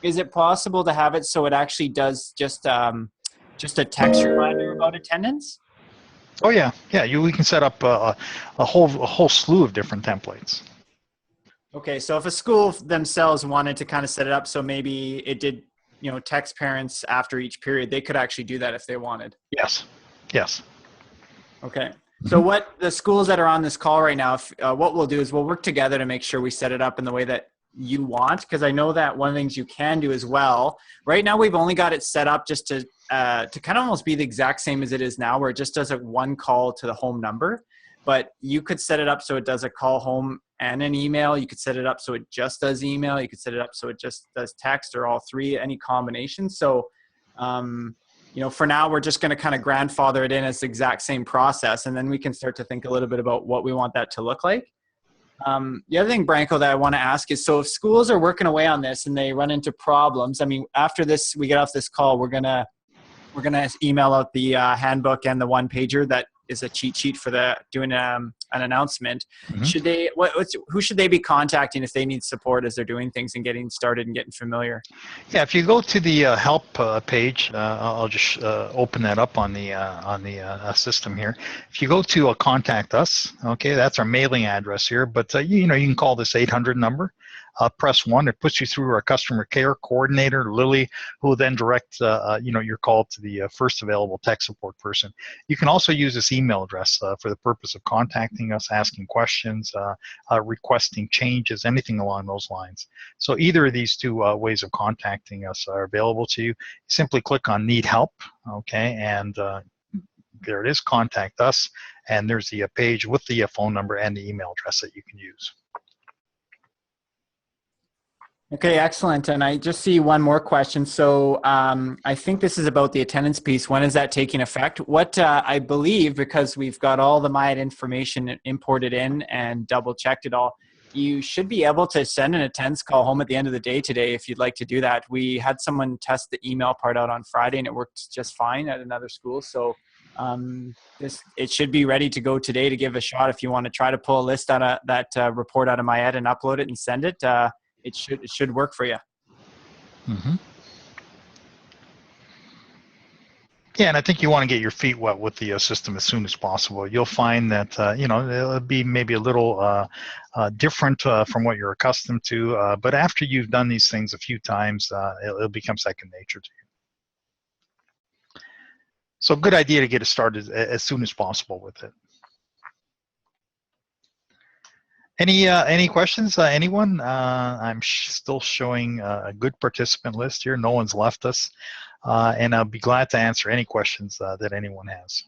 is it possible to have it so it actually does just a text reminder about attendance? Oh, yeah. Yeah, we can set up a whole slew of different templates. Okay, so if a school themselves wanted to kind of set it up so maybe it did, you know, text parents after each period, they could actually do that if they wanted. Yes. Yes. Okay. So what the schools that are on this call right now, what we'll do is we'll work together to make sure we set it up in the way that you want, because I know that one of the things you can do as well. Right now, we've only got it set up just to kind of almost be the exact same as it is now, where it just does a 1 call to the home number. But you could set it up so it does a call home and an email. You could set it up so it just does email. You could set it up so it just does text, or all 3, any combination. So, you know, for now, we're just going to kind of grandfather it in as the exact same process, and then we can start to think a little bit about what we want that to look like. The other thing, Branko, that I want to ask is, so if schools are working away on this and they run into problems, I mean, after this, we get off this call, we're gonna email out the handbook and the one pager that is a cheat sheet for doing an announcement. Mhm. Should they who should they be contacting if they need support as they're doing things and getting started and getting familiar? Yeah, if you go to the help page, I'll just open that up on the system here. If you go to contact us, okay, that's our mailing address here. But you know, you can call this 800 number. Press 1. It puts you through our customer care coordinator, Lily, who will then direct you know, your call to the first available tech support person. You can also use this email address for the purpose of contacting us, asking questions, requesting changes, anything along those lines. So either of these two ways of contacting us are available to you. Simply click on Need Help, okay, and there it is, Contact Us, and there's the page with the phone number and the email address that you can use. Okay, excellent. And I just see one more question. So I think this is about the attendance piece. When is that taking effect? What I believe, because we've got all the MyEd information imported in and double checked it all, you should be able to send an attendance call home at the end of the day today if you'd like to do that. We had someone test the email part out on Friday and it worked just fine at another school. So it should be ready to go today to give a shot. If you want to try to pull a list out of that report out of MyEd and upload it and send it, it should work for you. Mm-hmm. Yeah, and I think you want to get your feet wet with the system as soon as possible. You'll find that you know, it'll be maybe a little different from what you're accustomed to, but after you've done these things a few times, it'll become second nature to you. So, good idea to get it started as soon as possible with it. Any questions? Anyone? I'm still showing a good participant list here. No one's left us, and I'll be glad to answer any questions that anyone has.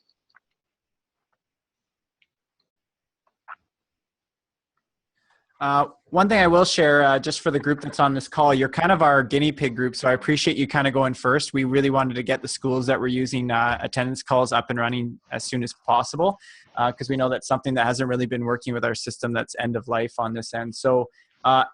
One thing I will share, just for the group that's on this call, you're kind of our guinea pig group, so I appreciate you kind of going first. We really wanted to get the schools that were using attendance calls up and running as soon as possible, because we know that's something that hasn't really been working with our system that's end of life on this end. So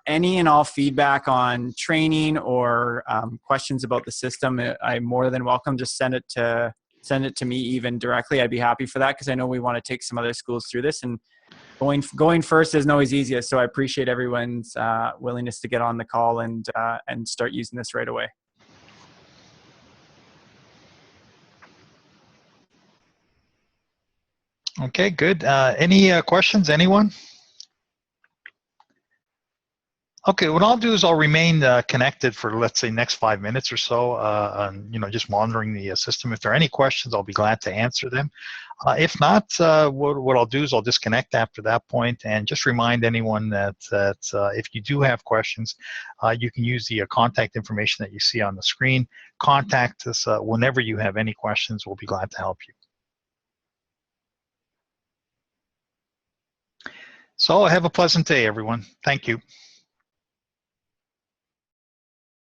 any and all feedback on training or questions about the system, I'm more than welcome. Just send it to me even directly. I'd be happy for that, because I know we want to take some other schools through this, and going first isn't always easiest. So I appreciate everyone's willingness to get on the call and start using this right away. Okay, good. Any questions, anyone? Okay, what I'll do is I'll remain connected for, let's say, next 5 minutes or so, you know, just monitoring the system. If there are any questions, I'll be glad to answer them. If not, what I'll do is I'll disconnect after that point, and just remind anyone that if you do have questions, you can use the contact information that you see on the screen. Contact us whenever you have any questions. We'll be glad to help you. So have a pleasant day, everyone. Thank you.